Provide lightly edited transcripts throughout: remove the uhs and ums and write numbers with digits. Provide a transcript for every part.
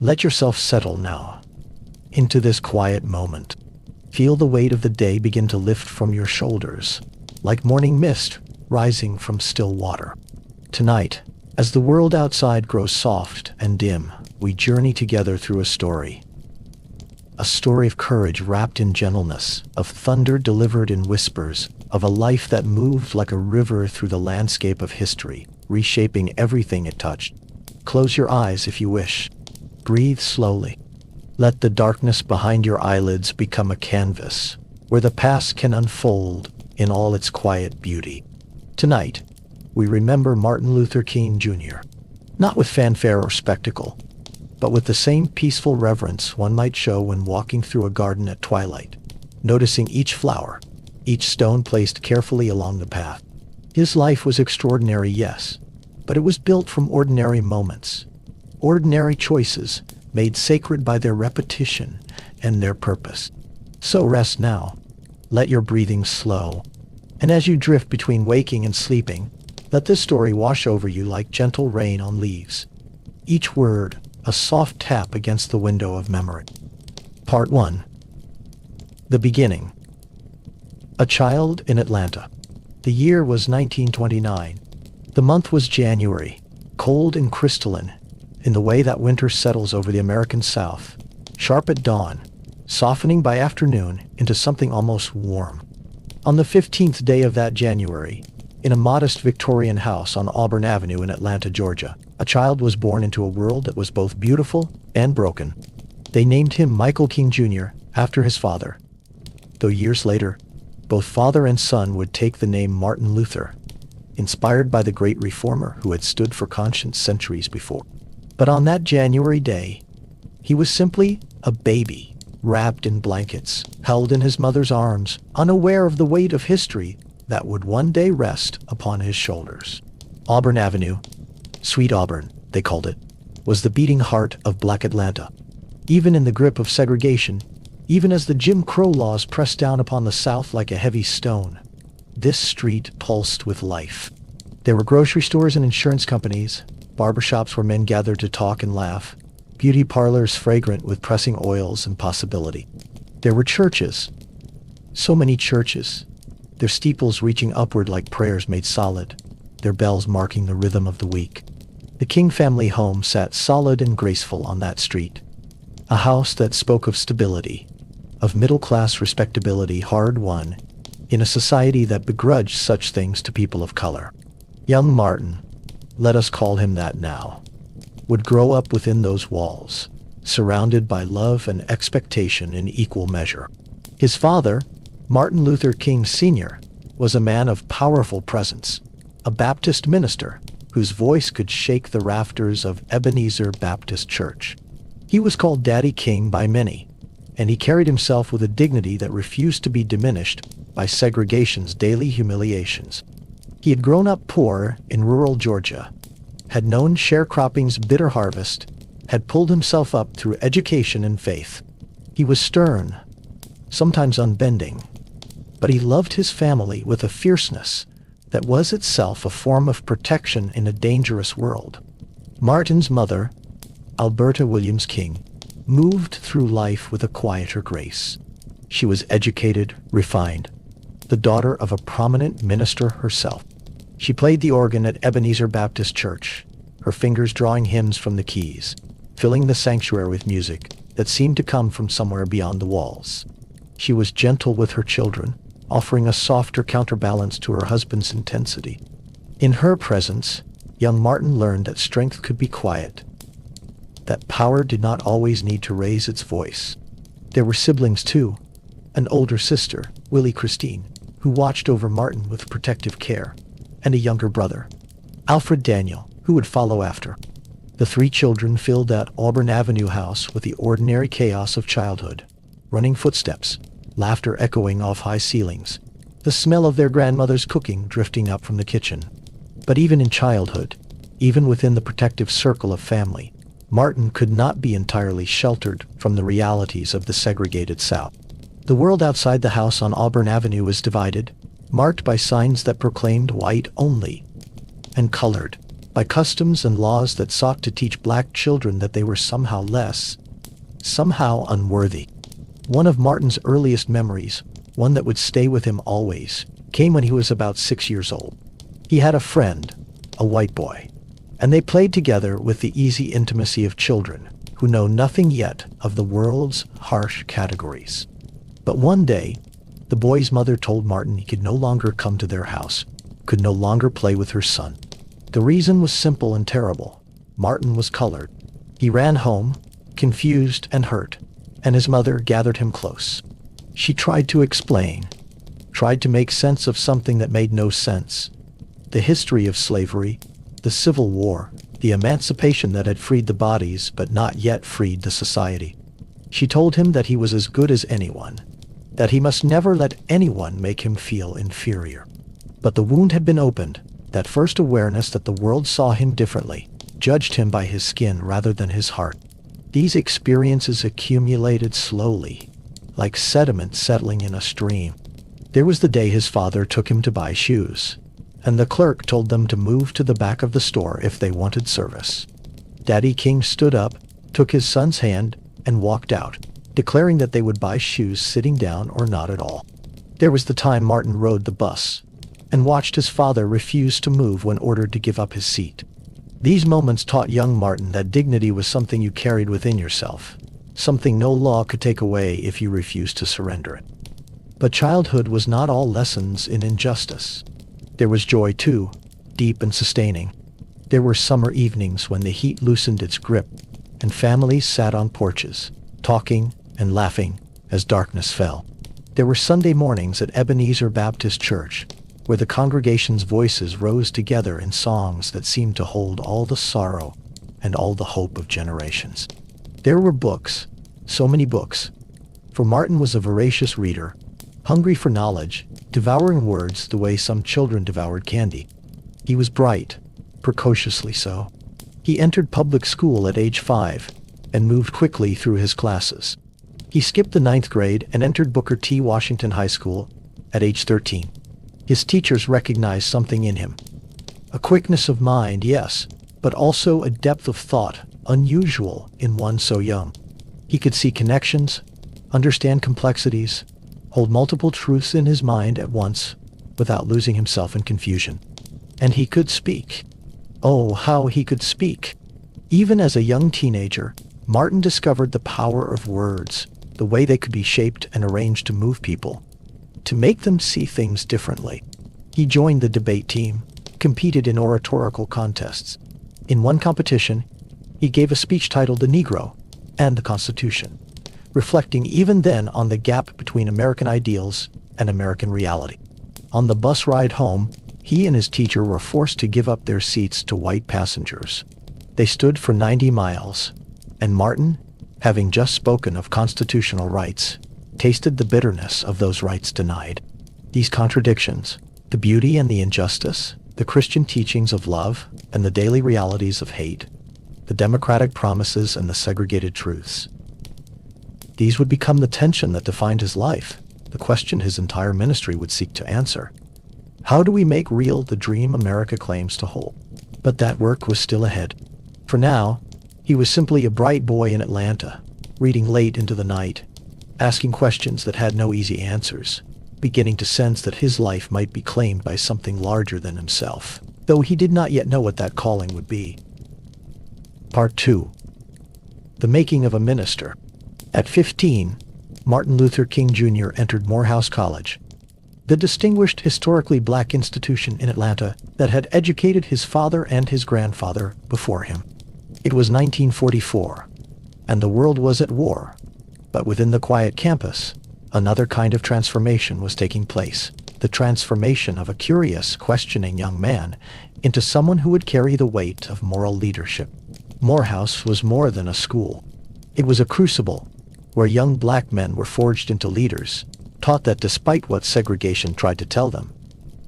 Let yourself settle now into this quiet moment. Feel the weight of the day begin to lift from your shoulders, like morning mist rising from still water. Tonight, as the world outside grows soft and dim, we journey together through a story. A story of courage wrapped in gentleness, of thunder delivered in whispers, of a life that moved like a river through the landscape of history, reshaping everything it touched. Close your eyes if you wish. Breathe slowly. Let the darkness behind your eyelids become a canvas, where the past can unfold in all its quiet beauty. Tonight, we remember Martin Luther King Jr., not with fanfare or spectacle, but with the same peaceful reverence one might show when walking through a garden at twilight, noticing each flower, each stone placed carefully along the path. His life was extraordinary, yes, but it was built from ordinary moments, ordinary choices made sacred by their repetition and their purpose. So rest now, let your breathing slow, and as you drift between waking and sleeping, let this story wash over you like gentle rain on leaves. Each word, a soft tap against the window of memory. Part 1. The Beginning. A child in Atlanta. The year was 1929. The month was January, cold and crystalline, in the way that winter settles over the American South, sharp at dawn, softening by afternoon into something almost warm. On the 15th day of that January, in a modest Victorian house on Auburn Avenue in Atlanta, Georgia, a child was born into a world that was both beautiful and broken. They named him Michael King Jr. after his father, though years later, both father and son would take the name Martin Luther, inspired by the great reformer who had stood for conscience centuries before. But on that January day, he was simply a baby, wrapped in blankets, held in his mother's arms, unaware of the weight of history that would one day rest upon his shoulders. Auburn Avenue, Sweet Auburn, they called it, was the beating heart of Black Atlanta. Even in the grip of segregation, even as the Jim Crow laws pressed down upon the South like a heavy stone, this street pulsed with life. There were grocery stores and insurance companies, barbershops where men gathered to talk and laugh, beauty parlors fragrant with pressing oils and possibility. There were churches, so many churches, their steeples reaching upward like prayers made solid, their bells marking the rhythm of the week. The King family home sat solid and graceful on that street, a house that spoke of stability, of middle-class respectability hard-won, in a society that begrudged such things to people of color. Young Martin, let us call him that now, would grow up within those walls, surrounded by love and expectation in equal measure. His father, Martin Luther King Sr., was a man of powerful presence, a Baptist minister whose voice could shake the rafters of Ebenezer Baptist Church. He was called Daddy King by many, and he carried himself with a dignity that refused to be diminished by segregation's daily humiliations. He had grown up poor in rural Georgia, had known sharecropping's bitter harvest, had pulled himself up through education and faith. He was stern, sometimes unbending, but he loved his family with a fierceness that was itself a form of protection in a dangerous world. Martin's mother, Alberta Williams King, moved through life with a quieter grace. She was educated, refined, the daughter of a prominent minister herself. She played the organ at Ebenezer Baptist Church, her fingers drawing hymns from the keys, filling the sanctuary with music that seemed to come from somewhere beyond the walls. She was gentle with her children, offering a softer counterbalance to her husband's intensity. In her presence, young Martin learned that strength could be quiet, that power did not always need to raise its voice. There were siblings too, an older sister, Willie Christine, who watched over Martin with protective care, and a younger brother, Alfred Daniel, who would follow after. The three children filled that Auburn Avenue house with the ordinary chaos of childhood, running footsteps, laughter echoing off high ceilings, the smell of their grandmother's cooking drifting up from the kitchen. But even in childhood, even within the protective circle of family, Martin could not be entirely sheltered from the realities of the segregated South. The world outside the house on Auburn Avenue was divided, marked by signs that proclaimed white only, and colored, by customs and laws that sought to teach black children that they were somehow less, somehow unworthy. One of Martin's earliest memories, one that would stay with him always, came when he was about 6 years old. He had a friend, a white boy, and they played together with the easy intimacy of children who know nothing yet of the world's harsh categories. But one day, the boy's mother told Martin he could no longer come to their house, could no longer play with her son. The reason was simple and terrible. Martin was colored. He ran home, confused and hurt, and his mother gathered him close. She tried to explain, tried to make sense of something that made no sense. The history of slavery, the Civil War, the emancipation that had freed the bodies but not yet freed the society. She told him that he was as good as anyone, that he must never let anyone make him feel inferior. But the wound had been opened, that first awareness that the world saw him differently, judged him by his skin rather than his heart. These experiences accumulated slowly, like sediment settling in a stream. There was the day his father took him to buy shoes, and the clerk told them to move to the back of the store if they wanted service. Daddy King stood up, took his son's hand, and walked out, declaring that they would buy shoes sitting down or not at all. There was the time Martin rode the bus, and watched his father refuse to move when ordered to give up his seat. These moments taught young Martin that dignity was something you carried within yourself, something no law could take away if you refused to surrender it. But childhood was not all lessons in injustice. There was joy too, deep and sustaining. There were summer evenings when the heat loosened its grip, and families sat on porches, talking and laughing as darkness fell. There were Sunday mornings at Ebenezer Baptist Church, where the congregation's voices rose together in songs that seemed to hold all the sorrow and all the hope of generations. There were books, so many books, for Martin was a voracious reader, hungry for knowledge, devouring words the way some children devoured candy. He was bright, precociously so. He entered public school at age 5 and moved quickly through his classes. He skipped the 9th grade and entered Booker T. Washington High School at age 13. His teachers recognized something in him. A quickness of mind, yes, but also a depth of thought unusual in one so young. He could see connections, understand complexities, hold multiple truths in his mind at once without losing himself in confusion. And he could speak. Oh, how he could speak. Even as a young teenager, Martin discovered the power of words, the way they could be shaped and arranged to move people, to make them see things differently. He joined the debate team, competed in oratorical contests. In one competition, he gave a speech titled The Negro and the Constitution, reflecting even then on the gap between American ideals and American reality. On the bus ride home, he and his teacher were forced to give up their seats to white passengers. They stood for 90 miles, and Martin, having just spoken of constitutional rights, tasted the bitterness of those rights denied. These contradictions, the beauty and the injustice, the Christian teachings of love and the daily realities of hate, the democratic promises and the segregated truths. These would become the tension that defined his life, the question his entire ministry would seek to answer. How do we make real the dream America claims to hold? But that work was still ahead. For now, he was simply a bright boy in Atlanta, reading late into the night, asking questions that had no easy answers, beginning to sense that his life might be claimed by something larger than himself, though he did not yet know what that calling would be. Part 2. The Making of a Minister. At 15, Martin Luther King Jr. entered Morehouse College, the distinguished historically black institution in Atlanta that had educated his father and his grandfather before him. It was 1944, and the world was at war, but within the quiet campus, another kind of transformation was taking place, the transformation of a curious, questioning young man into someone who would carry the weight of moral leadership. Morehouse was more than a school. It was a crucible where young black men were forged into leaders, taught that despite what segregation tried to tell them,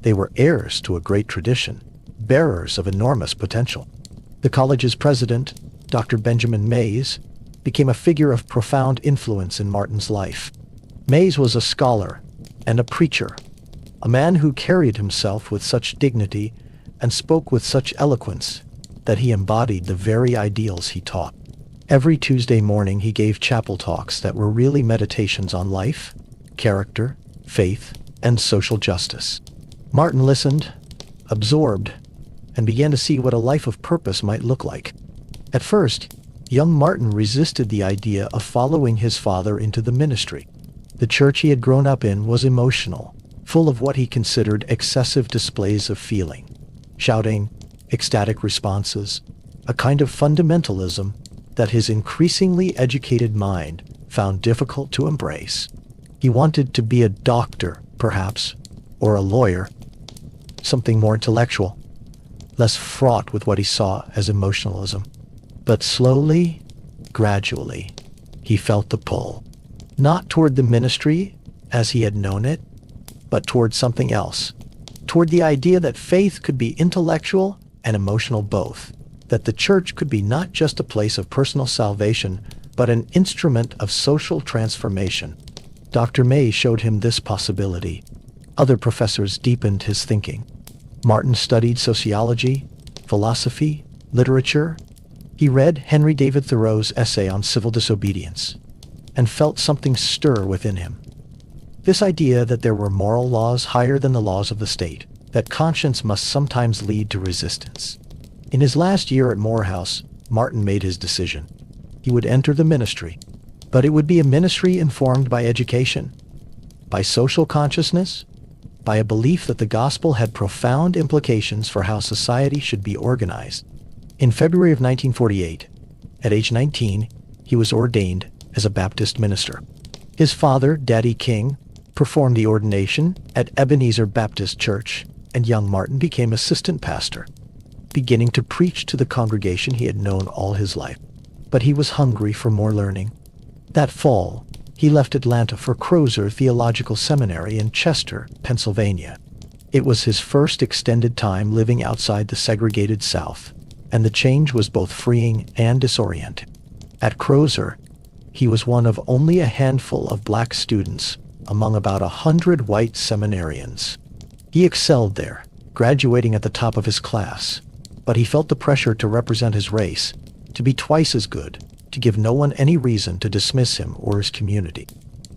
they were heirs to a great tradition, bearers of enormous potential. The college's president, Dr. Benjamin Mays, became a figure of profound influence in Martin's life. Mays was a scholar and a preacher, a man who carried himself with such dignity and spoke with such eloquence that he embodied the very ideals he taught. Every Tuesday morning he gave chapel talks that were really meditations on life, character, faith, and social justice. Martin listened, absorbed, and began to see what a life of purpose might look like. At first, young Martin resisted the idea of following his father into the ministry. The church he had grown up in was emotional, full of what he considered excessive displays of feeling, shouting, ecstatic responses, a kind of fundamentalism that his increasingly educated mind found difficult to embrace. He wanted to be a doctor, perhaps, or a lawyer, something more intellectual, less fraught with what he saw as emotionalism. But slowly, gradually, he felt the pull, not toward the ministry as he had known it, but toward something else, toward the idea that faith could be intellectual and emotional both, that the church could be not just a place of personal salvation, but an instrument of social transformation. Dr. May showed him this possibility. Other professors deepened his thinking. Martin studied sociology, philosophy, literature. He read Henry David Thoreau's essay on civil disobedience and felt something stir within him. This idea that there were moral laws higher than the laws of the state, that conscience must sometimes lead to resistance. In his last year at Morehouse, Martin made his decision. He would enter the ministry, but it would be a ministry informed by education, by social consciousness, by a belief that the gospel had profound implications for how society should be organized. In February of 1948, at age 19, he was ordained as a Baptist minister. His father, Daddy King, performed the ordination at Ebenezer Baptist Church, and young Martin became assistant pastor, beginning to preach to the congregation he had known all his life. But he was hungry for more learning. That fall, he left Atlanta for Crozer Theological Seminary in Chester, Pennsylvania. It was his first extended time living outside the segregated South, and the change was both freeing and disorienting. At Crozer, he was one of only a handful of black students among about 100 white seminarians. He excelled there, graduating at the top of his class, but he felt the pressure to represent his race, to be twice as good, to give no one any reason to dismiss him or his community.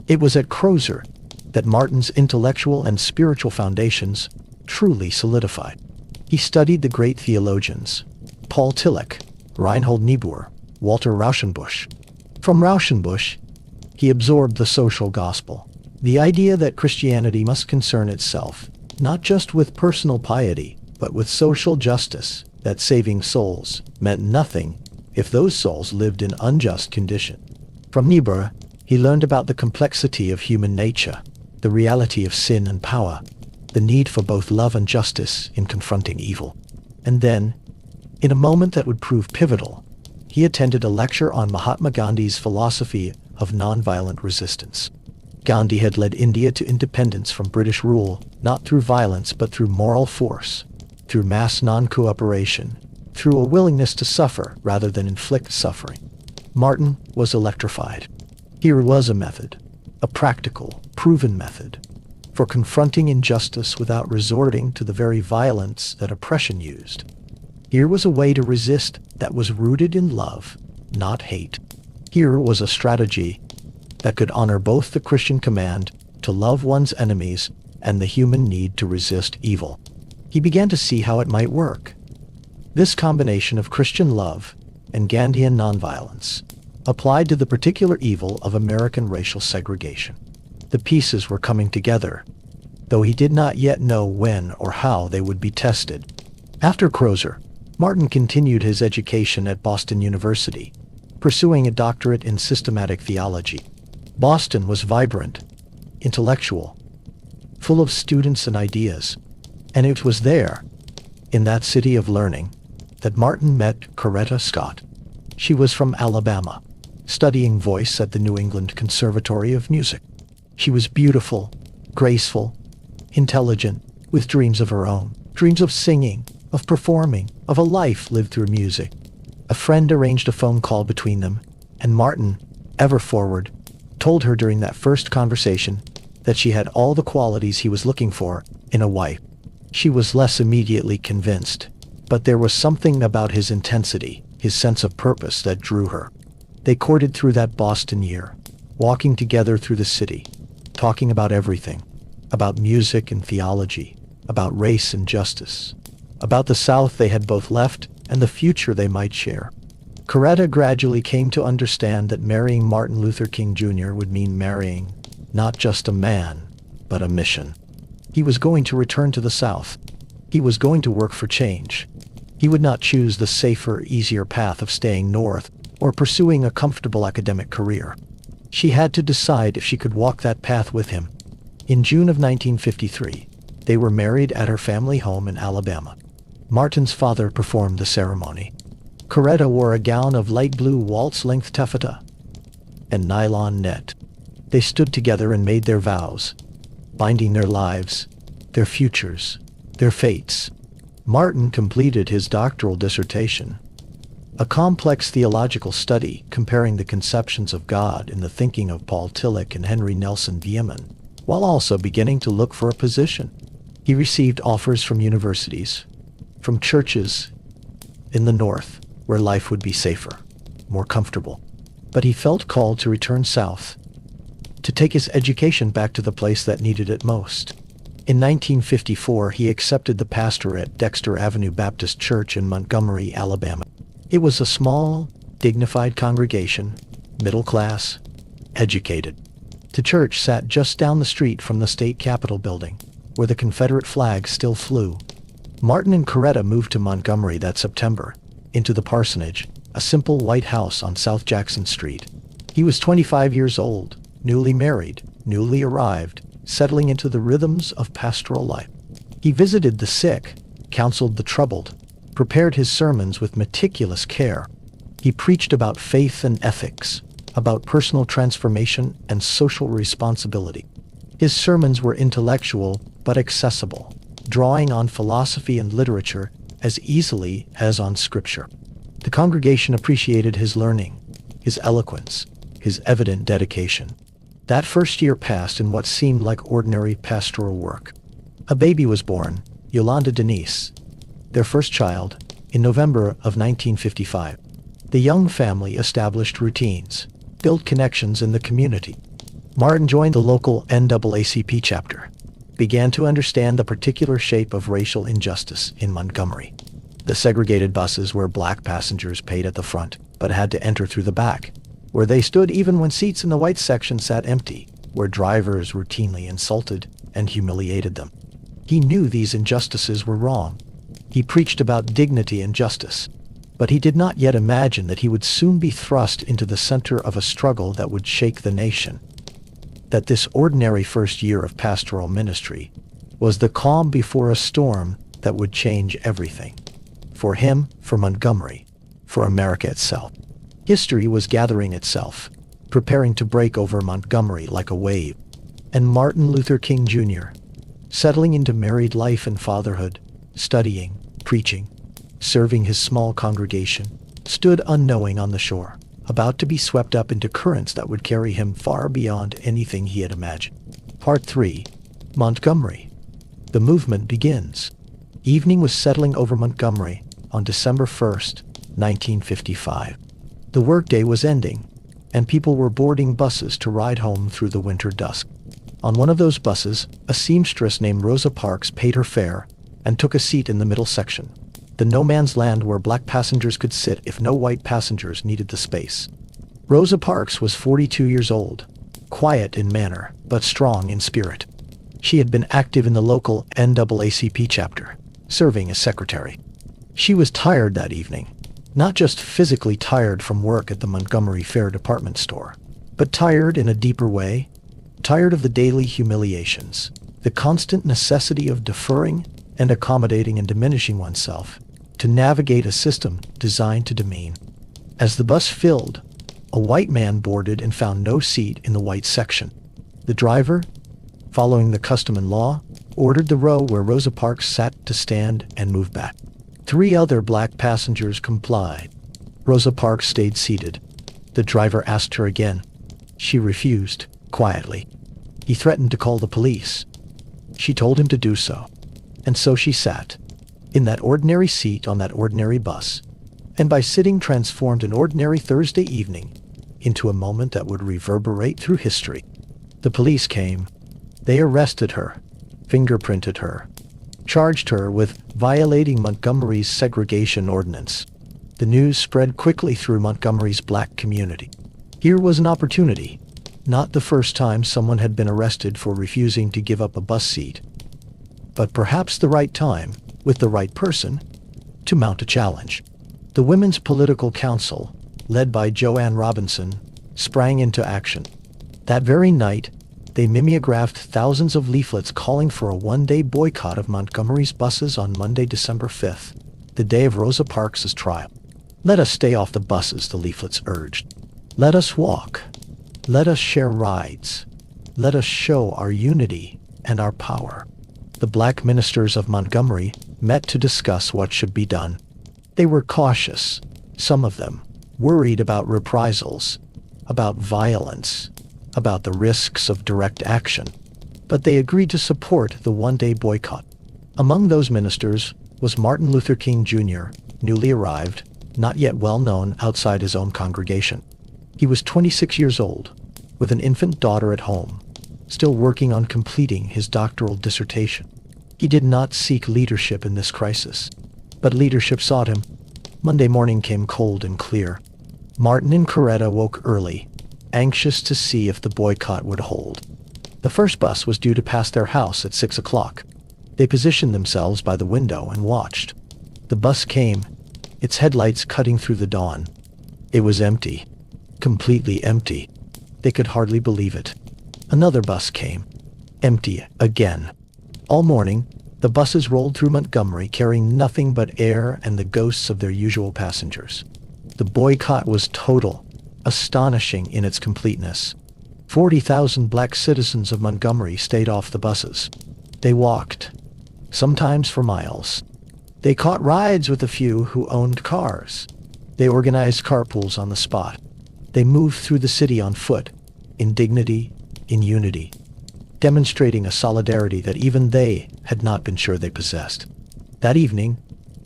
It was at Crozer that Martin's intellectual and spiritual foundations truly solidified. He studied the great theologians, Paul Tillich, Reinhold Niebuhr, Walter Rauschenbusch. From Rauschenbusch, he absorbed the social gospel, the idea that Christianity must concern itself, not just with personal piety, but with social justice, that saving souls meant nothing if those souls lived in unjust condition. From Niebuhr, he learned about the complexity of human nature, the reality of sin and power, the need for both love and justice in confronting evil. And then, in a moment that would prove pivotal, he attended a lecture on Mahatma Gandhi's philosophy of nonviolent resistance. Gandhi had led India to independence from British rule, not through violence but through moral force, through mass non-cooperation, through a willingness to suffer rather than inflict suffering. Martin was electrified. Here was a method, a practical, proven method, for confronting injustice without resorting to the very violence that oppression used. Here was a way to resist that was rooted in love, not hate. Here was a strategy that could honor both the Christian command to love one's enemies and the human need to resist evil. He began to see how it might work. This combination of Christian love and Gandhian nonviolence applied to the particular evil of American racial segregation. The pieces were coming together, though he did not yet know when or how they would be tested. After Crozer, Martin continued his education at Boston University, pursuing a doctorate in systematic theology. Boston was vibrant, intellectual, full of students and ideas, and it was there, in that city of learning, that Martin met Coretta Scott. She was from Alabama, studying voice at the New England Conservatory of Music. She was beautiful, graceful, intelligent, with dreams of her own, dreams of singing, of performing, of a life lived through music. A friend arranged a phone call between them, and Martin, ever forward, told her during that first conversation that she had all the qualities he was looking for in a wife. She was less immediately convinced, But there was something about his intensity, his sense of purpose that drew her. They courted through that Boston year, walking together through the city, talking about everything, about music and theology, about race and justice, about the South they had both left and the future they might share. Coretta gradually came to understand that marrying Martin Luther King Jr. would mean marrying not just a man, but a mission. He was going to return to the South. He was going to work for change. He would not choose the safer, easier path of staying north or pursuing a comfortable academic career. She had to decide if she could walk that path with him. In June of 1953, they were married at her family home in Alabama. Martin's father performed the ceremony. Coretta wore a gown of light blue waltz-length taffeta and nylon net. They stood together and made their vows, binding their lives, their futures, their fates. Martin completed his doctoral dissertation, a complex theological study comparing the conceptions of God in the thinking of Paul Tillich and Henry Nelson Vieman, while also beginning to look for a position. He received offers from universities, from churches in the North, where life would be safer, more comfortable. But he felt called to return south, to take his education back to the place that needed it most. In 1954, he accepted the pastorate at Dexter Avenue Baptist Church in Montgomery, Alabama. It was a small, dignified congregation, middle class, educated. The church sat just down the street from the state capitol building, where the Confederate flag still flew. Martin and Coretta moved to Montgomery that September, into the parsonage, a simple white house on South Jackson Street. He was 25 years old, newly married, newly arrived, settling into the rhythms of pastoral life. He visited the sick, counseled the troubled, prepared his sermons with meticulous care. He preached about faith and ethics, about personal transformation and social responsibility. His sermons were intellectual but accessible, drawing on philosophy and literature as easily as on scripture. The congregation appreciated his learning, his eloquence, his evident dedication. That first year passed in what seemed like ordinary pastoral work. A baby was born, Yolanda Denise, their first child, in November of 1955. The young family established routines, built connections in the community. Martin joined the local NAACP chapter, began to understand the particular shape of racial injustice in Montgomery. The segregated buses where black passengers paid at the front, but had to enter through the back, where they stood even when seats in the white section sat empty, where drivers routinely insulted and humiliated them. He knew these injustices were wrong. He preached about dignity and justice, but he did not yet imagine that he would soon be thrust into the center of a struggle that would shake the nation. That this ordinary first year of pastoral ministry was the calm before a storm that would change everything. For him, for Montgomery, for America itself. History was gathering itself, preparing to break over Montgomery like a wave. And Martin Luther King Jr., settling into married life and fatherhood, studying, preaching, serving his small congregation, stood unknowing on the shore, about to be swept up into currents that would carry him far beyond anything he had imagined. Part 3. Montgomery. The movement begins. Evening was settling over Montgomery on December 1st, 1955. The workday was ending, and people were boarding buses to ride home through the winter dusk. On one of those buses, a seamstress named Rosa Parks paid her fare and took a seat in the middle section, the no-man's land where black passengers could sit if no white passengers needed the space. Rosa Parks was 42 years old, quiet in manner, but strong in spirit. She had been active in the local NAACP chapter, serving as secretary. She was tired that evening, not just physically tired from work at the Montgomery Fair department store, but tired in a deeper way, tired of the daily humiliations, the constant necessity of deferring and accommodating and diminishing oneself, to navigate a system designed to demean. As the bus filled, a white man boarded and found no seat in the white section. The driver, following the custom and law, ordered the row where Rosa Parks sat to stand and move back. 3 other black passengers complied. Rosa Parks stayed seated. The driver asked her again. She refused, quietly. He threatened to call the police. She told him to do so. And so she sat, in that ordinary seat on that ordinary bus, and by sitting transformed an ordinary Thursday evening into a moment that would reverberate through history. The police came. They arrested her, fingerprinted her, charged her with violating Montgomery's segregation ordinance. The news spread quickly through Montgomery's black community. Here was an opportunity, not the first time someone had been arrested for refusing to give up a bus seat, but perhaps the right time, with the right person, to mount a challenge. The Women's Political Council, led by Joanne Robinson, sprang into action. That very night, they mimeographed thousands of leaflets calling for a one-day boycott of Montgomery's buses on Monday, December 5th, the day of Rosa Parks' trial. "Let us stay off the buses," the leaflets urged. "Let us walk. Let us share rides. Let us show our unity and our power." The black ministers of Montgomery met to discuss what should be done. They were cautious, some of them, worried about reprisals, about violence, about the risks of direct action. But they agreed to support the one-day boycott. Among those ministers was Martin Luther King Jr., newly arrived, not yet well known outside his own congregation. He was 26 years old, with an infant daughter at home, still working on completing his doctoral dissertation. He did not seek leadership in this crisis, but leadership sought him. Monday morning came cold and clear. Martin and Coretta woke early, anxious to see if the boycott would hold. The first bus was due to pass their house at 6 o'clock. They positioned themselves by the window and watched. The bus came, its headlights cutting through the dawn. It was empty, completely empty. They could hardly believe it. Another bus came, empty again. All morning, the buses rolled through Montgomery carrying nothing but air and the ghosts of their usual passengers. The boycott was total, astonishing in its completeness. 40,000 black citizens of Montgomery stayed off the buses. They walked, sometimes for miles. They caught rides with a few who owned cars. They organized carpools on the spot. They moved through the city on foot, in dignity, in unity, demonstrating a solidarity that even they had not been sure they possessed. That evening,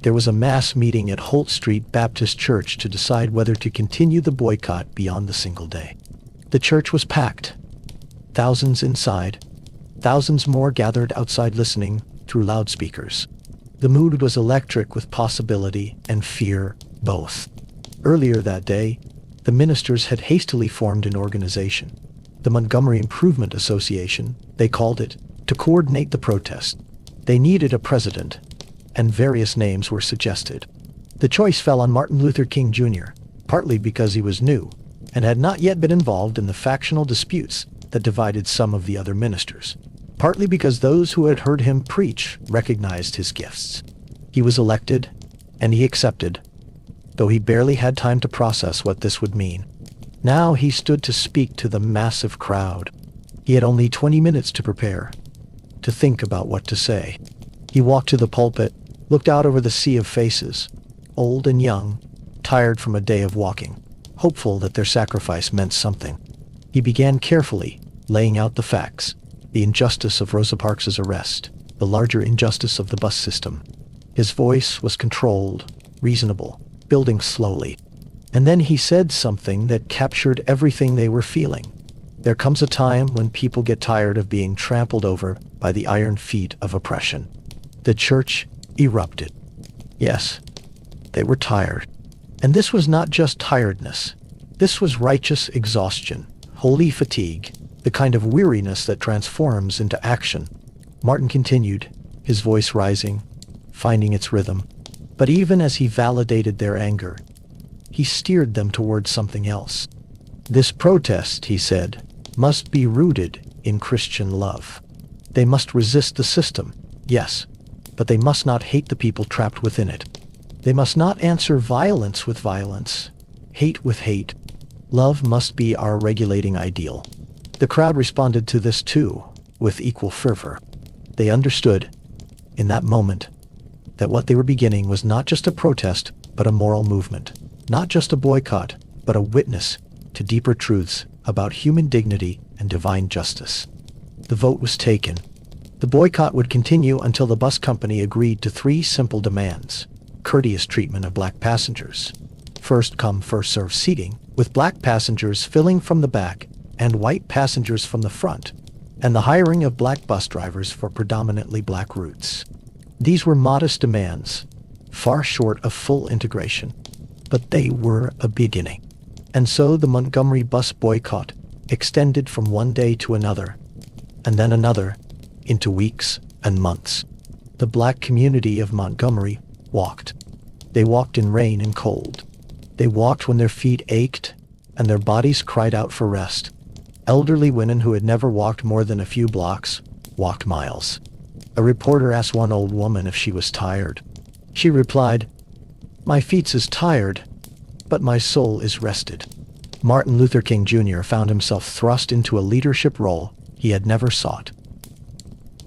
there was a mass meeting at Holt Street Baptist Church to decide whether to continue the boycott beyond the single day. The church was packed. Thousands inside. Thousands more gathered outside listening through loudspeakers. The mood was electric with possibility and fear, both. Earlier that day, the ministers had hastily formed an organization, the Montgomery Improvement Association, they called it, to coordinate the protest. They needed a president, and various names were suggested. The choice fell on Martin Luther King Jr., partly because he was new, and had not yet been involved in the factional disputes that divided some of the other ministers, partly because those who had heard him preach recognized his gifts. He was elected, and he accepted, though he barely had time to process what this would mean. Now he stood to speak to the massive crowd. He had only 20 minutes to prepare, to think about what to say. He walked to the pulpit, looked out over the sea of faces, old and young, tired from a day of walking, hopeful that their sacrifice meant something. He began carefully, laying out the facts, the injustice of Rosa Parks' arrest, the larger injustice of the bus system. His voice was controlled, reasonable, building slowly. And then he said something that captured everything they were feeling. There comes a time when people get tired of being trampled over by the iron feet of oppression. The church erupted. Yes, they were tired. And this was not just tiredness. This was righteous exhaustion, holy fatigue, the kind of weariness that transforms into action. Martin continued, his voice rising, finding its rhythm. But even as he validated their anger, he steered them towards something else. This protest, he said, must be rooted in Christian love. They must resist the system, yes, but they must not hate the people trapped within it. They must not answer violence with violence, hate with hate. Love must be our regulating ideal. The crowd responded to this too, with equal fervor. They understood, in that moment, that what they were beginning was not just a protest, but a moral movement. Not just a boycott, but a witness to deeper truths about human dignity and divine justice. The vote was taken. The boycott would continue until the bus company agreed to 3 simple demands: courteous treatment of black passengers, first come first served seating, with black passengers filling from the back and white passengers from the front, and the hiring of black bus drivers for predominantly black routes. These were modest demands, far short of full integration, but they were a beginning. And so the Montgomery Bus Boycott extended from one day to another, and then another, into weeks and months. The black community of Montgomery walked. They walked in rain and cold. They walked when their feet ached and their bodies cried out for rest. Elderly women who had never walked more than a few blocks walked miles. A reporter asked one old woman if she was tired. She replied, "My feet is tired, but my soul is rested." Martin Luther King Jr. found himself thrust into a leadership role he had never sought.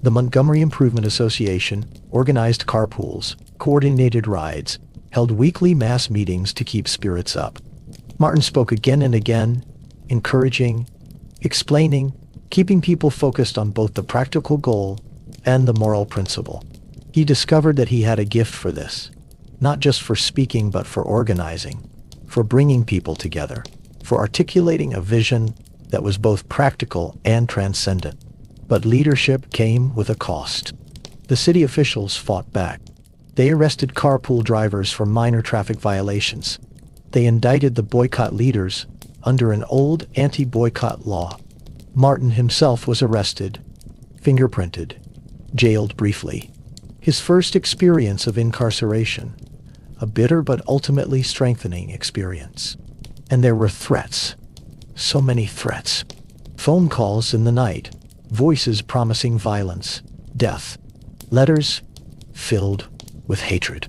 The Montgomery Improvement Association organized carpools, coordinated rides, held weekly mass meetings to keep spirits up. Martin spoke again and again, encouraging, explaining, keeping people focused on both the practical goal and the moral principle. He discovered that he had a gift for this, not just for speaking but for organizing, for bringing people together, for articulating a vision that was both practical and transcendent. But leadership came with a cost. The city officials fought back. They arrested carpool drivers for minor traffic violations. They indicted the boycott leaders under an old anti-boycott law. Martin himself was arrested, fingerprinted, jailed briefly. His first experience of incarceration, a bitter but ultimately strengthening experience. And there were threats. So many threats. Phone calls in the night, voices promising violence, death, letters filled with hatred.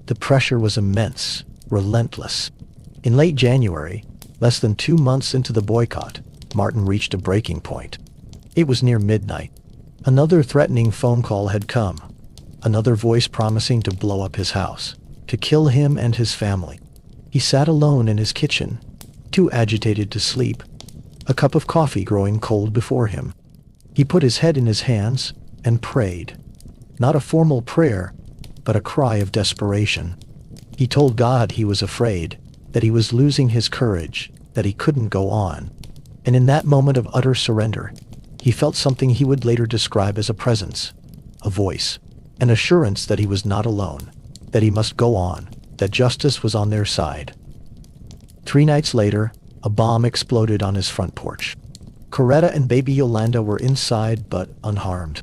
The pressure was immense, relentless. In late January, less than 2 months into the boycott, Martin reached a breaking point. It was near midnight. Another threatening phone call had come. Another voice promising to blow up his house, to kill him and his family. He sat alone in his kitchen, too agitated to sleep, a cup of coffee growing cold before him. He put his head in his hands and prayed. Not a formal prayer, but a cry of desperation. He told God he was afraid, that he was losing his courage, that he couldn't go on. And in that moment of utter surrender, he felt something he would later describe as a presence, a voice, an assurance that he was not alone, that he must go on, that justice was on their side. 3 nights later, a bomb exploded on his front porch. Coretta and baby Yolanda were inside but unharmed.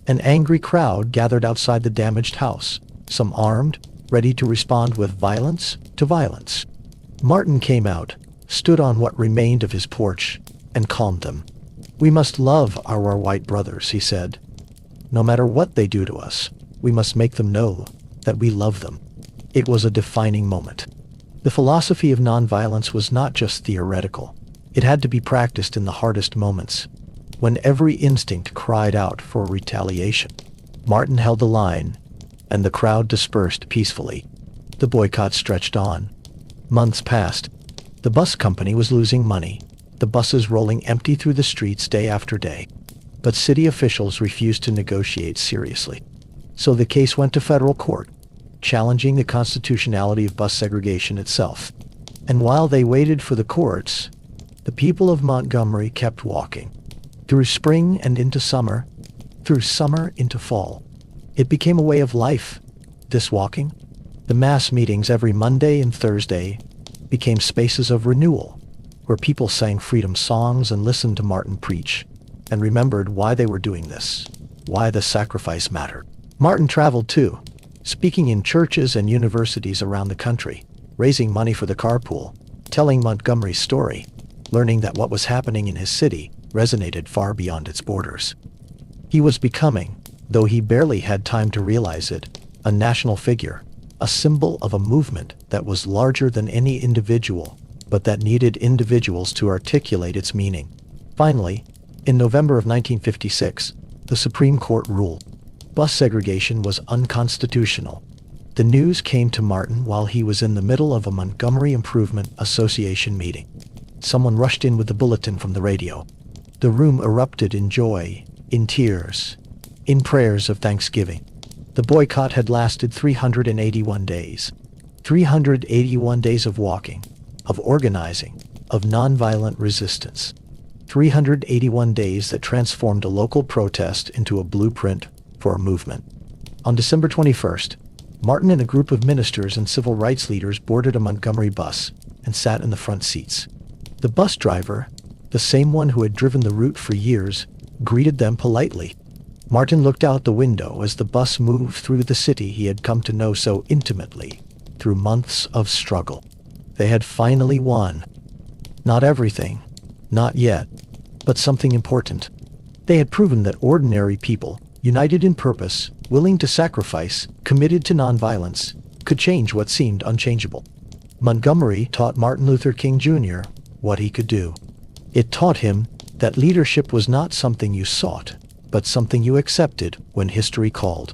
An angry crowd gathered outside the damaged house, some armed, ready to respond with violence to violence. Martin came out, stood on what remained of his porch, and calmed them. "We must love our white brothers," he said. "No matter what they do to us, we must make them know that we love them." It was a defining moment. The philosophy of nonviolence was not just theoretical. It had to be practiced in the hardest moments, when every instinct cried out for retaliation. Martin held the line, and the crowd dispersed peacefully. The boycott stretched on. Months passed. The bus company was losing money, the buses rolling empty through the streets day after day. But city officials refused to negotiate seriously. So the case went to federal court, challenging the constitutionality of bus segregation itself. And while they waited for the courts, the people of Montgomery kept walking. Through spring and into summer, through summer into fall. It became a way of life, this walking. The mass meetings every Monday and Thursday became spaces of renewal, where people sang freedom songs and listened to Martin preach, and remembered why they were doing this, why the sacrifice mattered. Martin traveled too, speaking in churches and universities around the country, raising money for the carpool, telling Montgomery's story, learning that what was happening in his city resonated far beyond its borders. He was becoming, though he barely had time to realize it, a national figure, a symbol of a movement that was larger than any individual, but that needed individuals to articulate its meaning. Finally, in November of 1956, the Supreme Court ruled bus segregation was unconstitutional. The news came to Martin while he was in the middle of a Montgomery Improvement Association meeting. Someone rushed in with the bulletin from the radio. The room erupted in joy, in tears. in prayers of thanksgiving. The boycott had lasted 381 days. 381 days of walking, of organizing, of nonviolent resistance. 381 days that transformed a local protest into a blueprint for a movement. On December 21st, Martin and a group of ministers and civil rights leaders boarded a Montgomery bus and sat in the front seats. The bus driver, the same one who had driven the route for years, greeted them politely. Martin looked out the window as the bus moved through the city he had come to know so intimately, through months of struggle. They had finally won. Not everything, not yet, but something important. They had proven that ordinary people, united in purpose, willing to sacrifice, committed to nonviolence, could change what seemed unchangeable. Montgomery taught Martin Luther King Jr. what he could do. It taught him that leadership was not something you sought, but something you accepted when history called.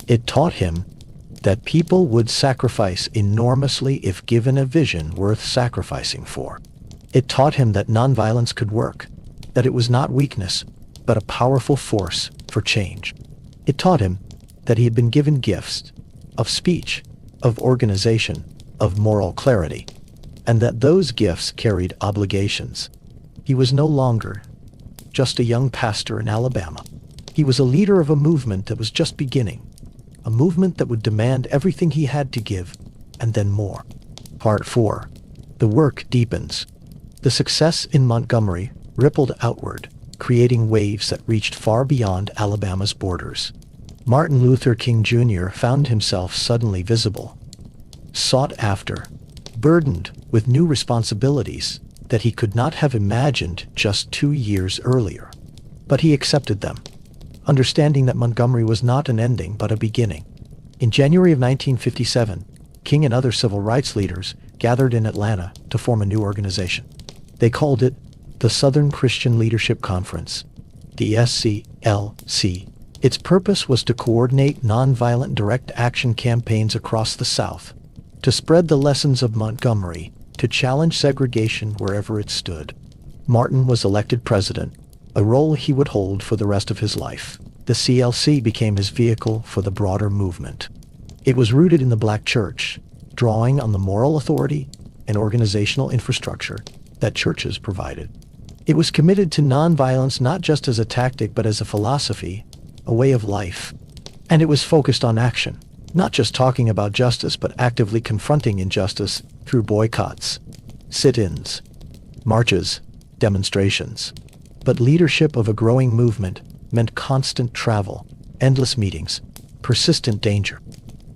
It taught him that people would sacrifice enormously if given a vision worth sacrificing for. It taught him that nonviolence could work, that it was not weakness, but a powerful force for change. It taught him that he had been given gifts of speech, of organization, of moral clarity, and that those gifts carried obligations. He was no longer just a young pastor in Alabama. He was a leader of a movement that was just beginning, a movement that would demand everything he had to give, and then more. Part 4. The Work Deepens. The success in Montgomery rippled outward, creating waves that reached far beyond Alabama's borders. Martin Luther King Jr. found himself suddenly visible, sought after, burdened with new responsibilities that he could not have imagined just 2 years earlier. But he accepted them, understanding that Montgomery was not an ending but a beginning. In January of 1957, King and other civil rights leaders gathered in Atlanta to form a new organization. They called it the Southern Christian Leadership Conference, the SCLC. Its purpose was to coordinate nonviolent direct action campaigns across the South, to spread the lessons of Montgomery, to challenge segregation wherever it stood. Martin was elected president, a role he would hold for the rest of his life. The CLC became his vehicle for the broader movement. It was rooted in the Black church, drawing on the moral authority and organizational infrastructure that churches provided. It was committed to nonviolence not just as a tactic but as a philosophy, a way of life. And it was focused on action, not just talking about justice but actively confronting injustice through boycotts, sit-ins, marches, demonstrations. But leadership of a growing movement meant constant travel, endless meetings, persistent danger.